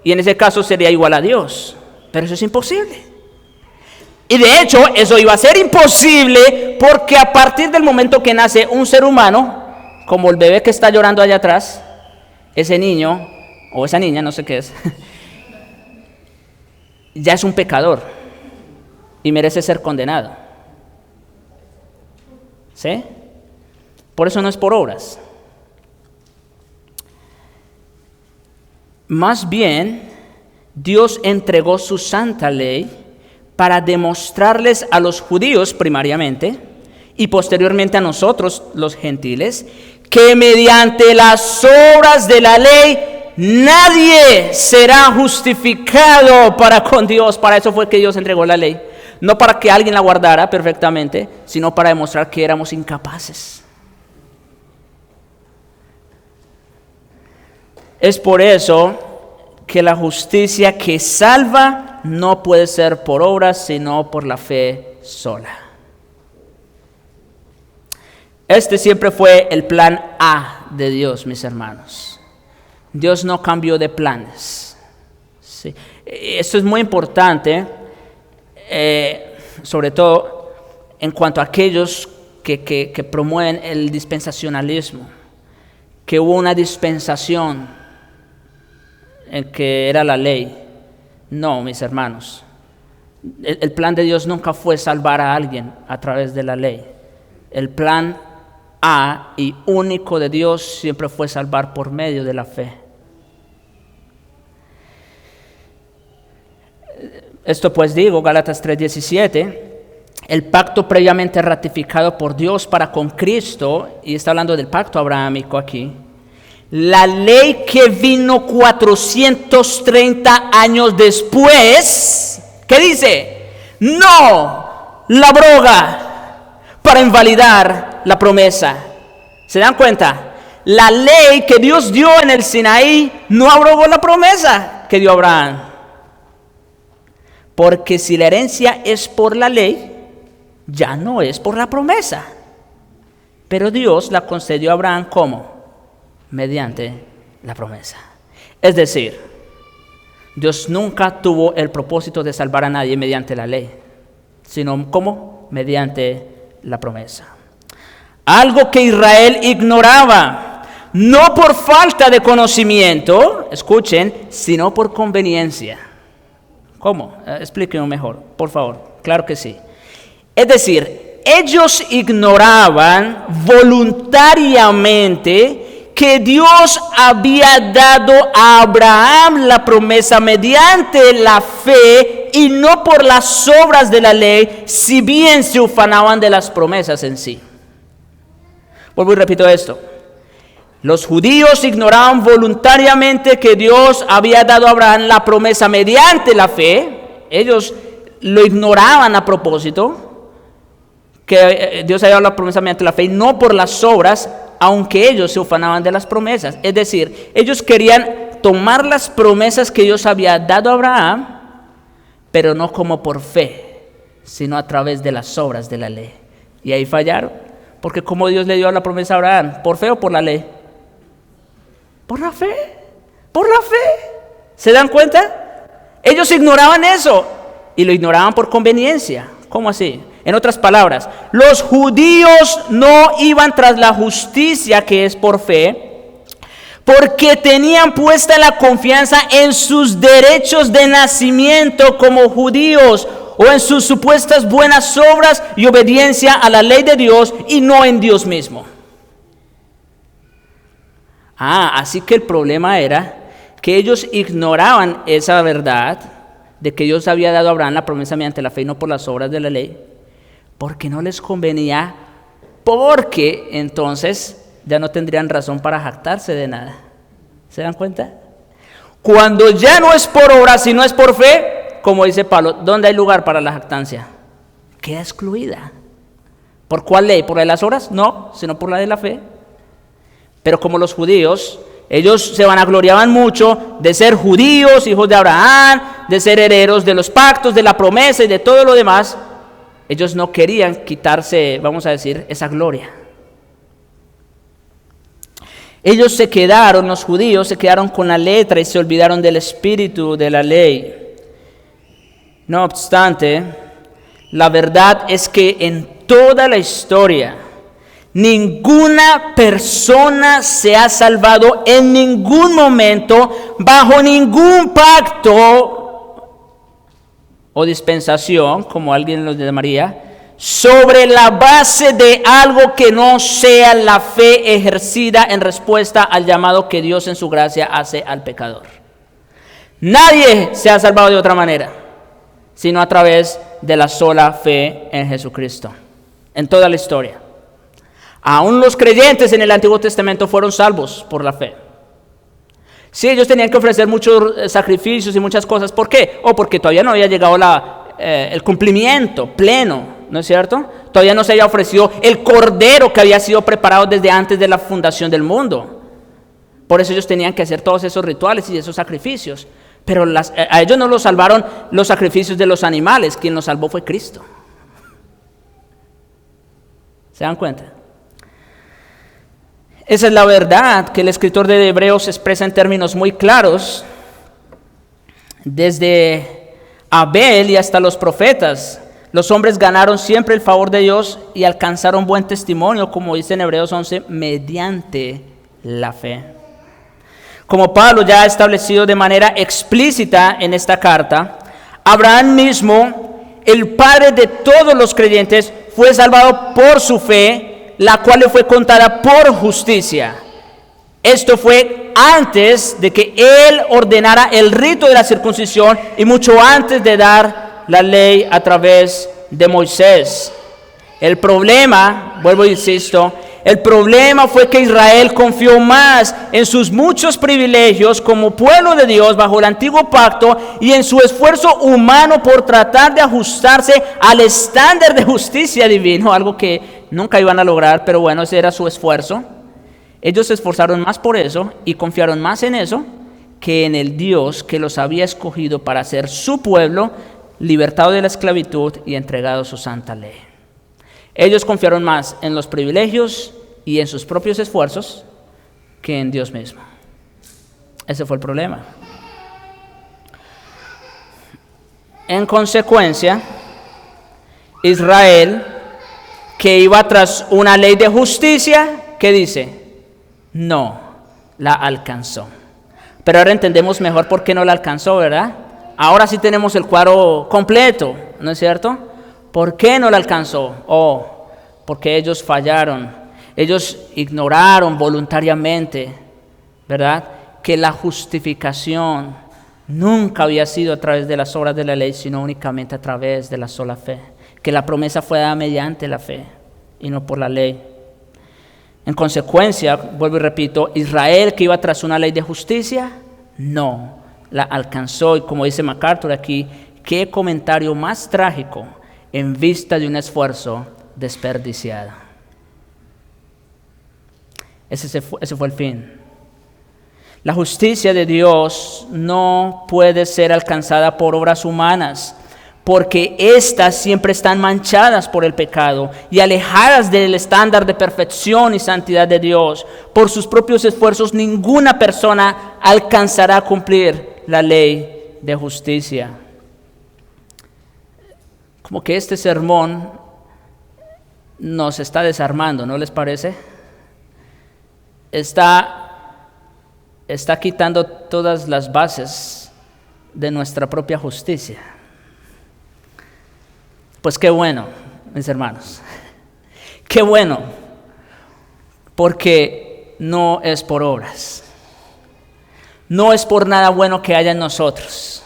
y en ese caso sería igual a Dios. Pero eso es imposible. Y de hecho, eso iba a ser imposible porque a partir del momento que nace un ser humano, como el bebé que está llorando allá atrás, ese niño o esa niña, no sé qué es, ya es un pecador y merece ser condenado. ¿Sí? Por eso no es por obras. Más bien, Dios entregó su santa ley para demostrarles a los judíos primariamente y posteriormente a nosotros, los gentiles, que mediante las obras de la ley nadie será justificado para con Dios. Para eso fue que Dios entregó la ley. No para que alguien la guardara perfectamente, sino para demostrar que éramos incapaces. Es por eso que la justicia que salva no puede ser por obras, sino por la fe sola. Este siempre fue el plan A de Dios, mis hermanos. Dios no cambió de planes. Sí. Esto es muy importante, sobre todo en cuanto a aquellos que promueven el dispensacionalismo, que hubo una dispensación en que era la ley. No, mis hermanos. El plan de Dios nunca fue salvar a alguien a través de la ley. El plan A y único de Dios siempre fue salvar por medio de la fe. Esto pues digo, Gálatas 3:17, el pacto previamente ratificado por Dios para con Cristo, y está hablando del pacto abrahámico aquí, la ley que vino 430 años después, ¿qué dice? No la abroga para invalidar la promesa. ¿Se dan cuenta? La ley que Dios dio en el Sinaí no abrogó la promesa que dio Abraham. Porque si la herencia es por la ley, ya no es por la promesa. Pero Dios la concedió a Abraham ¿cómo? Mediante la promesa. Es decir, Dios nunca tuvo el propósito de salvar a nadie mediante la ley, sino ¿cómo? Mediante la promesa. Algo que Israel ignoraba, no por falta de conocimiento, escuchen, sino por conveniencia. ¿Cómo? Explíquenme mejor, por favor. Claro que sí. Es decir, ellos ignoraban voluntariamente que Dios había dado a Abraham la promesa mediante la fe y no por las obras de la ley, si bien se ufanaban de las promesas en sí. Vuelvo y repito esto. Los judíos ignoraban voluntariamente que Dios había dado a Abraham la promesa mediante la fe. Ellos lo ignoraban a propósito, que Dios había dado la promesa mediante la fe y no por las obras, aunque ellos se ufanaban de las promesas. Es decir, ellos querían tomar las promesas que Dios había dado a Abraham, pero no como por fe, sino a través de las obras de la ley. Y ahí fallaron, porque ¿cómo Dios le dio la promesa a Abraham? ¿Por fe o por la ley? Por la fe, por la fe. ¿Se dan cuenta? Ellos ignoraban eso y lo ignoraban por conveniencia. ¿Cómo así? En otras palabras, los judíos no iban tras la justicia que es por fe, porque tenían puesta la confianza en sus derechos de nacimiento como judíos o en sus supuestas buenas obras y obediencia a la ley de Dios y no en Dios mismo. Así que el problema era que ellos ignoraban esa verdad de que Dios había dado a Abraham la promesa mediante la fe y no por las obras de la ley, porque no les convenía, porque entonces ya no tendrían razón para jactarse de nada. ¿Se dan cuenta? Cuando ya no es por obras, sino es por fe, como dice Pablo, ¿dónde hay lugar para la jactancia? Queda excluida. ¿Por cuál ley? ¿Por la de las obras? No, sino por la de la fe. Pero como los judíos, ellos se vanagloriaban mucho de ser judíos, hijos de Abraham, de ser herederos de los pactos, de la promesa y de todo lo demás, ellos no querían quitarse, vamos a decir, esa gloria. Ellos se quedaron, los judíos se quedaron con la letra y se olvidaron del espíritu de la ley. No obstante, la verdad es que en toda la historia, ninguna persona se ha salvado en ningún momento, bajo ningún pacto o dispensación, como alguien lo llamaría, sobre la base de algo que no sea la fe ejercida en respuesta al llamado que Dios en su gracia hace al pecador. Nadie se ha salvado de otra manera, sino a través de la sola fe en Jesucristo, en toda la historia. Aún los creyentes en el Antiguo Testamento fueron salvos por la fe. Sí, ellos tenían que ofrecer muchos sacrificios y muchas cosas. ¿Por qué? Porque todavía no había llegado el cumplimiento pleno, ¿no es cierto? Todavía no se había ofrecido el cordero que había sido preparado desde antes de la fundación del mundo. Por eso ellos tenían que hacer todos esos rituales y esos sacrificios. Pero a ellos no los salvaron los sacrificios de los animales. Quien los salvó fue Cristo. ¿Se dan cuenta? Esa es la verdad que el escritor de Hebreos expresa en términos muy claros. Desde Abel y hasta los profetas, los hombres ganaron siempre el favor de Dios y alcanzaron buen testimonio, como dice en Hebreos 11, mediante la fe. Como Pablo ya ha establecido de manera explícita en esta carta, Abraham mismo, el padre de todos los creyentes, fue salvado por su fe, la cual le fue contada por justicia. Esto fue antes de que él ordenara el rito de la circuncisión y mucho antes de dar la ley a través de Moisés. El problema, vuelvo e insisto, el problema fue que Israel confió más en sus muchos privilegios como pueblo de Dios bajo el antiguo pacto y en su esfuerzo humano por tratar de ajustarse al estándar de justicia divino, algo que nunca iban a lograr, pero bueno, ese era su esfuerzo. Ellos se esforzaron más por eso y confiaron más en eso que en el Dios que los había escogido para ser su pueblo, libertado de la esclavitud y entregado a su santa ley. Ellos confiaron más en los privilegios y en sus propios esfuerzos que en Dios mismo. Ese fue el problema. En consecuencia, Israel, que iba tras una ley de justicia, ¿qué dice? No la alcanzó. Pero ahora entendemos mejor por qué no la alcanzó, ¿verdad? Ahora sí tenemos el cuadro completo, ¿no es cierto? ¿Por qué no la alcanzó? Porque ellos fallaron. Ellos ignoraron voluntariamente, ¿verdad? Que la justificación nunca había sido a través de las obras de la ley, sino únicamente a través de la sola fe. Que la promesa fue dada mediante la fe y no por la ley. En consecuencia, vuelvo y repito, Israel, que iba tras una ley de justicia, no la alcanzó. Y como dice MacArthur aquí, qué comentario más trágico en vista de un esfuerzo desperdiciado. Ese fue el fin. La justicia de Dios no puede ser alcanzada por obras humanas, porque éstas siempre están manchadas por el pecado y alejadas del estándar de perfección y santidad de Dios. Por sus propios esfuerzos, ninguna persona alcanzará a cumplir la ley de justicia. Como que este sermón nos está desarmando, ¿no les parece? Está quitando todas las bases de nuestra propia justicia. Pues qué bueno, mis hermanos, qué bueno, porque no es por obras, no es por nada bueno que haya en nosotros,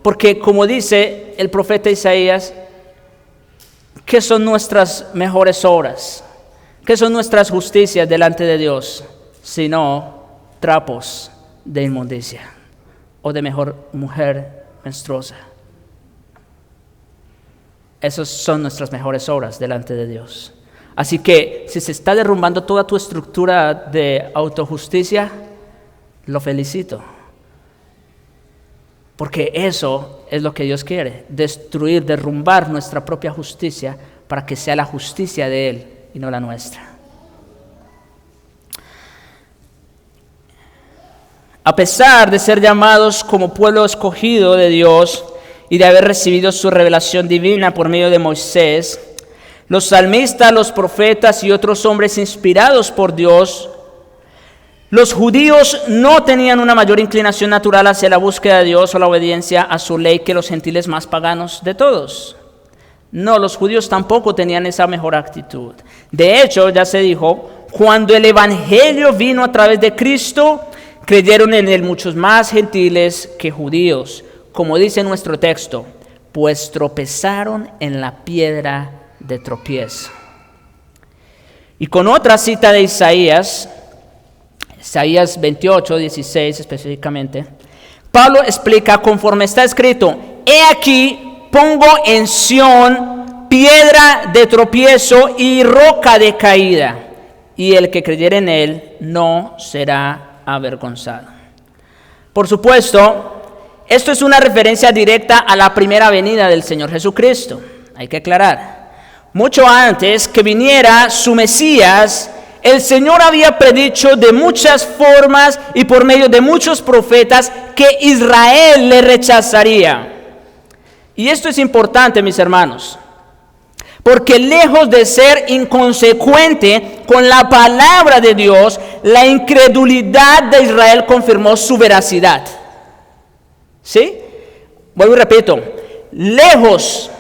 porque como dice el profeta Isaías, ¿qué son nuestras mejores obras? ¿Qué son nuestras justicias delante de Dios? Sino trapos de inmundicia o de mejor mujer menstruosa. esas son nuestras mejores obras delante de Dios. Así que si se está derrumbando toda tu estructura de autojusticia, lo felicito. Porque eso es lo que Dios quiere, destruir, derrumbar nuestra propia justicia para que sea la justicia de Él y no la nuestra. A pesar de ser llamados como pueblo escogido de Dios y de haber recibido su revelación divina por medio de Moisés, los salmistas, los profetas y otros hombres inspirados por Dios, los judíos no tenían una mayor inclinación natural hacia la búsqueda de Dios o la obediencia a su ley que los gentiles más paganos de todos. No, los judíos tampoco tenían esa mejor actitud. De hecho, ya se dijo, cuando el evangelio vino a través de Cristo, creyeron en él muchos más gentiles que judíos, como dice nuestro texto, pues tropezaron en la piedra de tropiezo. Y con otra cita de Isaías 28, 16 específicamente, Pablo explica conforme está escrito, he aquí pongo en Sión piedra de tropiezo y roca de caída, y el que creyere en él no será avergonzado. Por supuesto, esto es una referencia directa a la primera venida del Señor Jesucristo. Hay que aclarar. Mucho antes que viniera su Mesías, el Señor había predicho de muchas formas y por medio de muchos profetas que Israel le rechazaría. Y esto es importante, mis hermanos, porque lejos de ser inconsecuente con la palabra de Dios, la incredulidad de Israel confirmó su veracidad. ¿Sí? Vuelvo y repito, lejos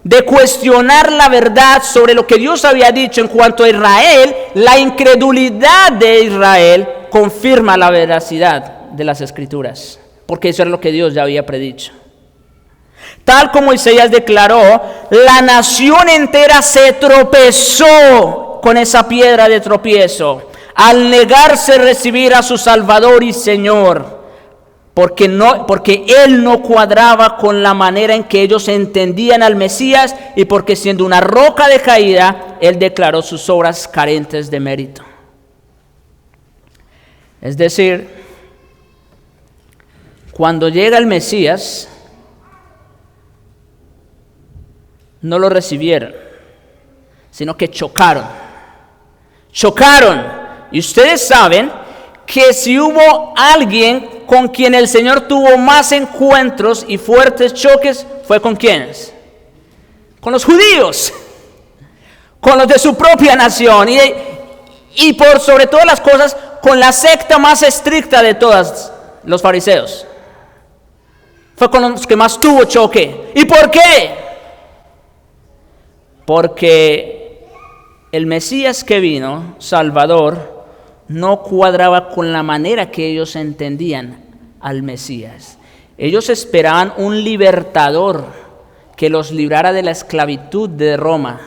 de cuestionar la verdad sobre lo que Dios había dicho en cuanto a Israel, la incredulidad de Israel confirma la veracidad de las Escrituras, porque eso era lo que Dios ya había predicho. Tal como Isaías declaró, la nación entera se tropezó con esa piedra de tropiezo al negarse a recibir a su Salvador y Señor, porque Él no cuadraba con la manera en que ellos entendían al Mesías y porque siendo una roca de caída, Él declaró sus obras carentes de mérito. Es decir, cuando llega el Mesías, no lo recibieron, sino que chocaron. Y ustedes saben que si hubo alguien con quien el Señor tuvo más encuentros y fuertes choques, ¿fue con quiénes? Con los judíos, con los de su propia nación y por sobre todas las cosas, con la secta más estricta de todas, los fariseos. Fue con los que más tuvo choque. ¿Y por qué? Porque el Mesías que vino, Salvador, no cuadraba con la manera que ellos entendían al Mesías. Ellos esperaban un libertador que los librara de la esclavitud de Roma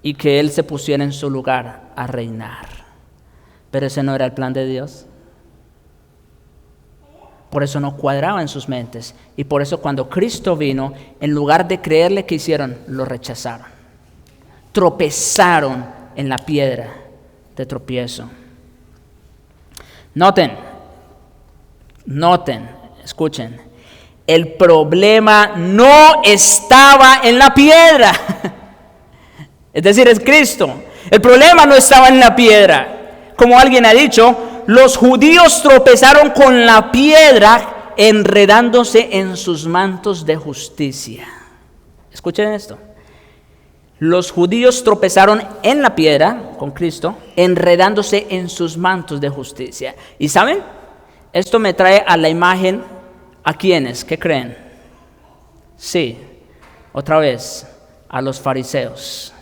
y que Él se pusiera en su lugar a reinar. Pero ese no era el plan de Dios. Por eso no cuadraba en sus mentes. Y por eso cuando Cristo vino, en lugar de creerle, ¿qué hicieron? Lo rechazaron. Tropezaron en la piedra de tropiezo. Noten, escuchen. El problema no estaba en la piedra. Es decir, es Cristo. El problema no estaba en la piedra. Como alguien ha dicho, los judíos tropezaron con la piedra enredándose en sus mantos de justicia. Escuchen esto. Los judíos tropezaron en la piedra con Cristo, enredándose en sus mantos de justicia. ¿Y saben? Esto me trae a la imagen, ¿a quiénes? ¿Qué creen? Sí, otra vez, a los fariseos.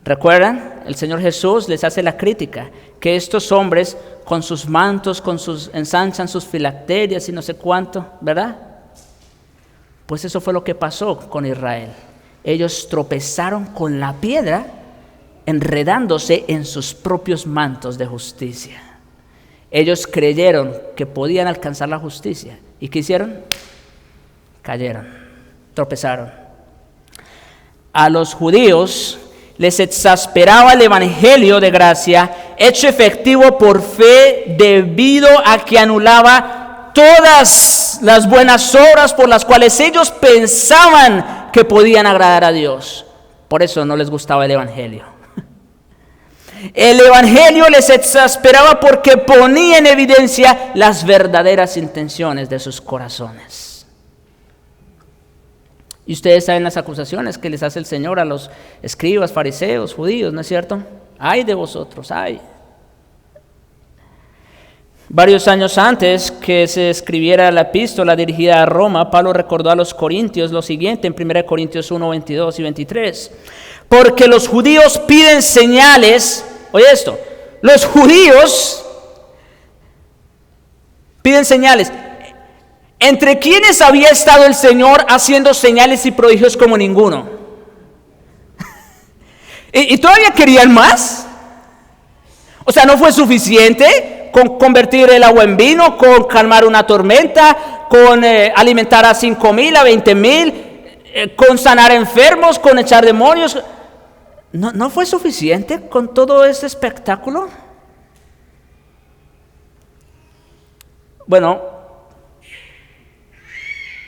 ¿Recuerdan? El Señor Jesús les hace la crítica, que estos hombres con sus mantos, ensanchan sus filacterias y no sé cuánto, ¿verdad? Pues eso fue lo que pasó con Israel. Ellos tropezaron con la piedra, enredándose en sus propios mantos de justicia. Ellos creyeron que podían alcanzar la justicia. ¿Y qué hicieron? Cayeron, tropezaron. A los judíos les exasperaba el evangelio de gracia, hecho efectivo por fe, debido a que anulaba todas las buenas obras por las cuales ellos pensaban que podían agradar a Dios. Por eso no les gustaba el evangelio. El evangelio les exasperaba porque ponía en evidencia las verdaderas intenciones de sus corazones. Y ustedes saben las acusaciones que les hace el Señor a los escribas, fariseos, judíos, ¿no es cierto? ¡Ay de vosotros! ¡Ay! Varios años antes que se escribiera la epístola dirigida a Roma, Pablo recordó a los corintios lo siguiente en 1 Corintios 1, 22 y 23. Porque los judíos piden señales, oye esto, los judíos piden señales. ¿Entre quiénes había estado el Señor haciendo señales y prodigios como ninguno? ¿Y todavía querían más? O sea, ¿no fue suficiente con convertir el agua en vino, con calmar una tormenta, con alimentar a 5,000, a 20,000, con sanar enfermos, con echar demonios? ¿No fue suficiente con todo ese espectáculo? Bueno,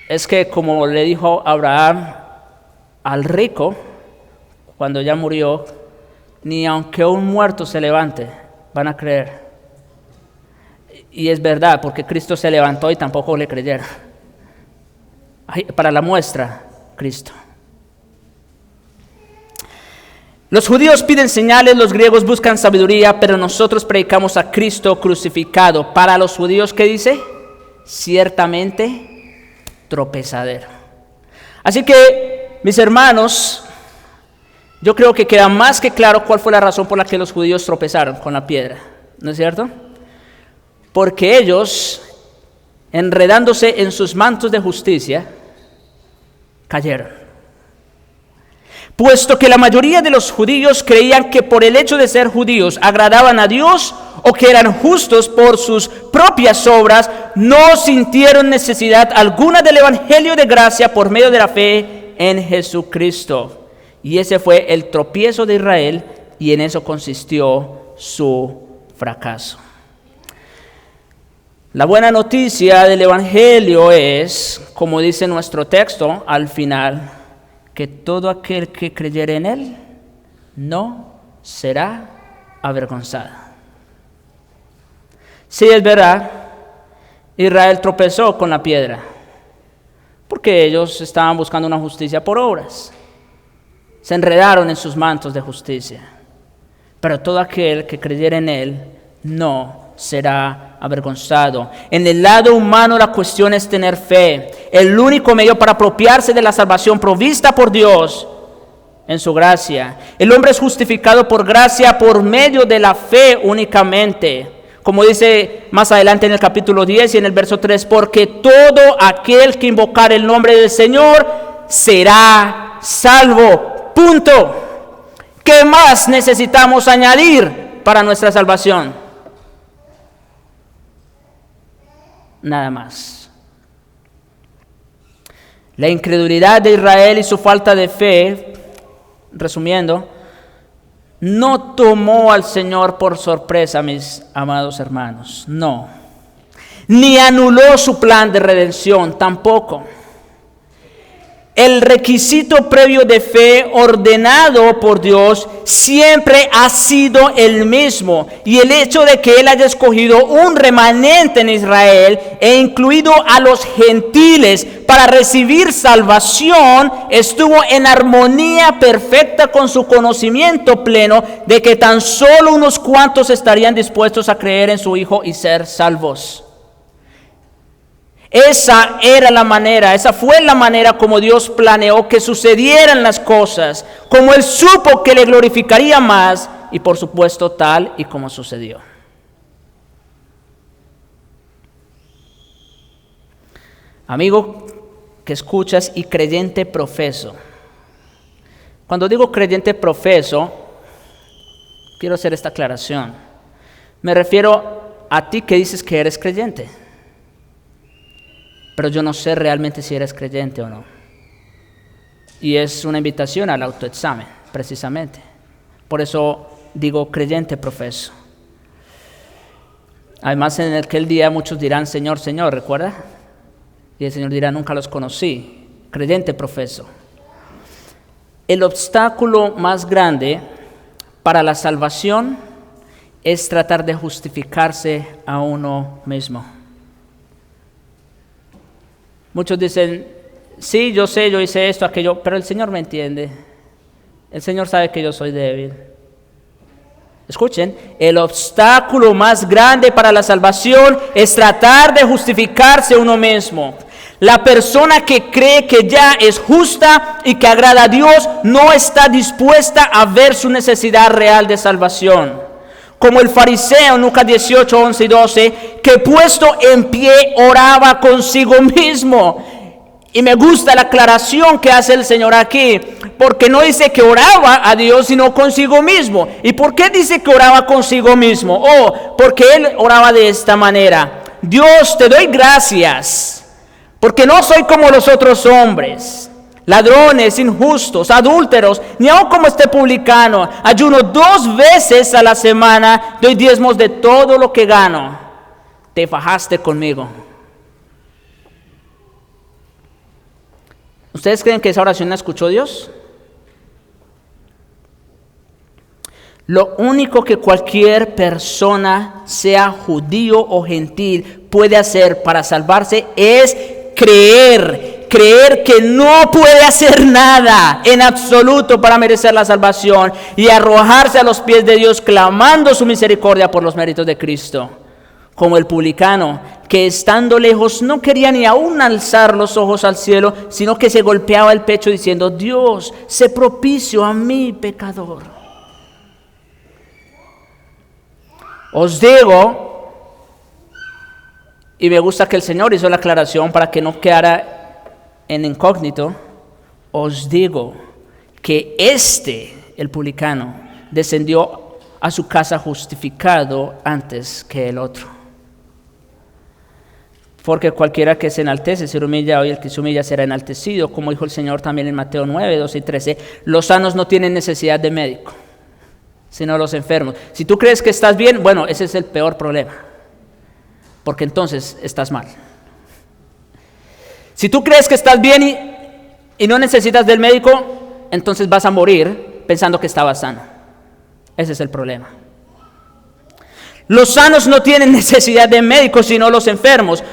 es que como le dijo Abraham al rico, cuando ya murió, ni aunque un muerto se levante, van a creer. Y es verdad, porque Cristo se levantó y tampoco le creyeron. Para la muestra, Cristo. Los judíos piden señales, los griegos buscan sabiduría, pero nosotros predicamos a Cristo crucificado. Para los judíos, ¿qué dice? Ciertamente tropezadero. Así que, mis hermanos, yo creo que queda más que claro cuál fue la razón por la que los judíos tropezaron con la piedra, ¿no es cierto? Porque ellos, enredándose en sus mantos de justicia, cayeron. Puesto que la mayoría de los judíos creían que por el hecho de ser judíos agradaban a Dios o que eran justos por sus propias obras, no sintieron necesidad alguna del evangelio de gracia por medio de la fe en Jesucristo. Y ese fue el tropiezo de Israel y en eso consistió su fracaso. La buena noticia del evangelio es, como dice nuestro texto al final, que todo aquel que creyere en él no será avergonzado. Sí, es verdad, Israel tropezó con la piedra, porque ellos estaban buscando una justicia por obras. Se enredaron en sus mantos de justicia. Pero todo aquel que creyere en él no será avergonzado. En el lado humano la cuestión es tener fe. El único medio para apropiarse de la salvación provista por Dios en su gracia. El hombre es justificado por gracia por medio de la fe únicamente. Como dice más adelante en el capítulo 10 y en el verso 3, porque todo aquel que invocar el nombre del Señor será salvo. Punto. ¿Qué más necesitamos añadir para nuestra salvación? Nada más. La incredulidad de Israel y su falta de fe, resumiendo, no tomó al Señor por sorpresa, mis amados hermanos, no. Ni anuló su plan de redención, tampoco. El requisito previo de fe ordenado por Dios siempre ha sido el mismo. Y el hecho de que Él haya escogido un remanente en Israel e incluido a los gentiles para recibir salvación estuvo en armonía perfecta con su conocimiento pleno de que tan solo unos cuantos estarían dispuestos a creer en su Hijo y ser salvos. Esa fue la manera como Dios planeó que sucedieran las cosas, como Él supo que le glorificaría más y por supuesto tal y como sucedió. Amigo que escuchas y creyente profeso. Cuando digo creyente profeso, quiero hacer esta aclaración. Me refiero a ti que dices que eres creyente. Pero yo no sé realmente si eres creyente o no. Y es una invitación al autoexamen, precisamente. Por eso digo creyente profeso. Además, en aquel día muchos dirán, Señor, Señor, ¿recuerda? Y el Señor dirá, nunca los conocí. Creyente profeso. El obstáculo más grande para la salvación es tratar de justificarse a uno mismo. Muchos dicen, sí, yo sé, yo hice esto, aquello, pero el Señor me entiende. El Señor sabe que yo soy débil. Escuchen, el obstáculo más grande para la salvación es tratar de justificarse uno mismo. La persona que cree que ya es justa y que agrada a Dios no está dispuesta a ver su necesidad real de salvación. Como el fariseo en Lucas 18, 11 y 12, que puesto en pie oraba consigo mismo. Y me gusta la aclaración que hace el Señor aquí, porque no dice que oraba a Dios, sino consigo mismo. ¿Y por qué dice que oraba consigo mismo? Porque él oraba de esta manera: Dios, te doy gracias, porque no soy como los otros hombres, ladrones, injustos, adúlteros, ni aun como este publicano. Ayuno 2 veces a la semana, doy diezmos de todo lo que gano. Te fajaste conmigo. ¿Ustedes creen que esa oración la escuchó Dios? Lo único que cualquier persona, sea judío o gentil, puede hacer para salvarse es creer que no puede hacer nada en absoluto para merecer la salvación y arrojarse a los pies de Dios clamando su misericordia por los méritos de Cristo. Como el publicano, que estando lejos no quería ni aún alzar los ojos al cielo, sino que se golpeaba el pecho diciendo: Dios, sé propicio a mí, pecador. Os digo, y me gusta que el Señor hizo la aclaración para que no quedara en incógnito, os digo que el publicano, descendió a su casa justificado antes que el otro. Porque cualquiera que se enaltece será humillado, y el que se humilla será enaltecido, como dijo el Señor también en Mateo 9, 12 y 13. Los sanos no tienen necesidad de médico, sino los enfermos. Si tú crees que estás bien, bueno, ese es el peor problema, porque entonces estás mal. Si tú crees que estás bien y no necesitas del médico, entonces vas a morir pensando que estabas sano. Ese es el problema. Los sanos no tienen necesidad de médicos, sino los enfermos,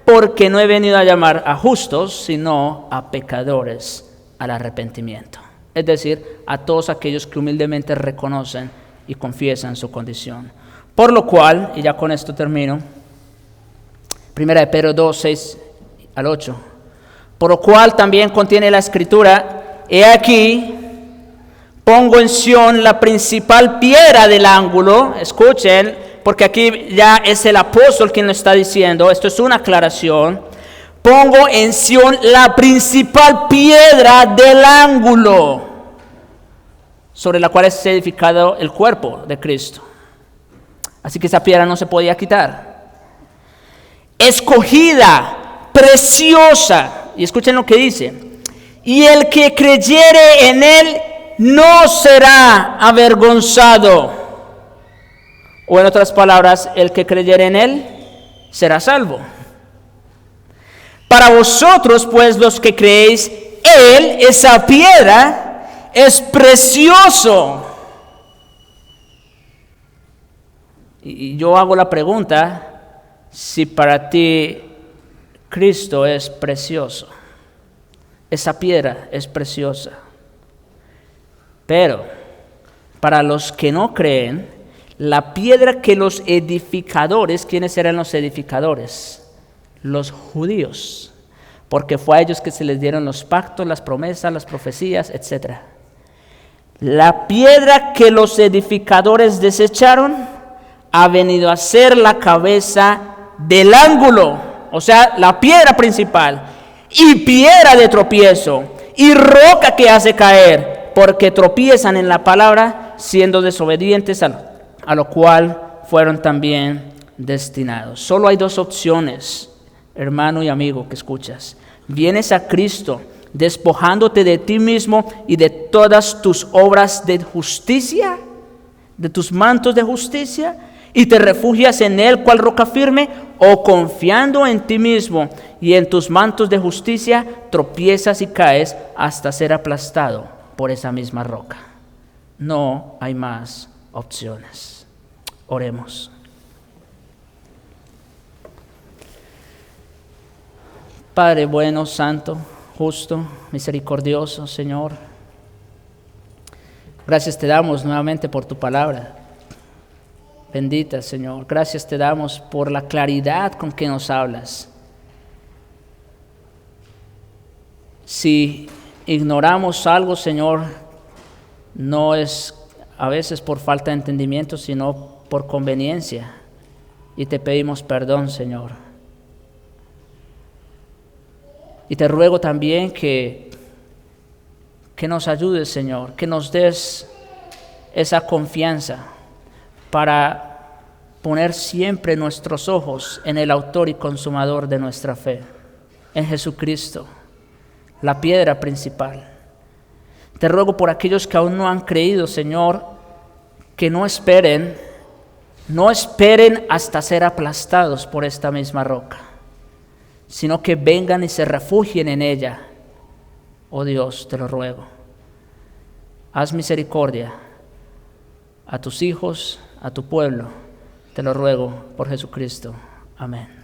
porque no he venido a llamar a justos, sino a pecadores al arrepentimiento. Es decir, a todos aquellos que humildemente reconocen y confiesan su condición. Por lo cual, y ya con esto termino, 1 Pedro 2, 6 al 8. Por lo cual también contiene la escritura: he aquí, pongo en Sión la principal piedra del ángulo. Escuchen, porque aquí ya es el apóstol quien lo está diciendo. Esto es una aclaración. Pongo en Sión la principal piedra del ángulo, sobre la cual es edificado el cuerpo de Cristo. Así que esa piedra no se podía quitar. Escogida, preciosa. Y escuchen lo que dice: y el que creyere en él no será avergonzado. O en otras palabras, el que creyere en él será salvo. Para vosotros, pues, los que creéis, él, esa piedra, es precioso. Y yo hago la pregunta: si para ti Cristo es precioso, esa piedra es preciosa. Pero para los que no creen, la piedra que los edificadores, ¿quiénes eran los edificadores? Los judíos, porque fue a ellos que se les dieron los pactos, las promesas, las profecías, etc. La piedra que los edificadores desecharon ha venido a ser la cabeza del ángulo, o sea, la piedra principal, y piedra de tropiezo, y roca que hace caer, porque tropiezan en la palabra, siendo desobedientes a lo cual fueron también destinados. Solo hay 2 opciones, hermano y amigo que escuchas. Vienes a Cristo despojándote de ti mismo y de todas tus obras de justicia, de tus mantos de justicia, y te refugias en él cual roca firme, o confiando en ti mismo y en tus mantos de justicia, tropiezas y caes hasta ser aplastado por esa misma roca. No hay más opciones. Oremos. Padre bueno, santo, justo, misericordioso, Señor, gracias te damos nuevamente por tu palabra. Bendita, Señor. Gracias te damos por la claridad con que nos hablas. Si ignoramos algo, Señor, no es a veces por falta de entendimiento, sino por conveniencia. Y te pedimos perdón, Señor. Y te ruego también que nos ayudes, Señor, que nos des esa confianza para poner siempre nuestros ojos en el autor y consumador de nuestra fe, en Jesucristo, la piedra principal. Te ruego por aquellos que aún no han creído, Señor, que no esperen hasta ser aplastados por esta misma roca, sino que vengan y se refugien en ella. Oh Dios, te lo ruego. Haz misericordia a tus hijos, a tu pueblo, te lo ruego por Jesucristo. Amén.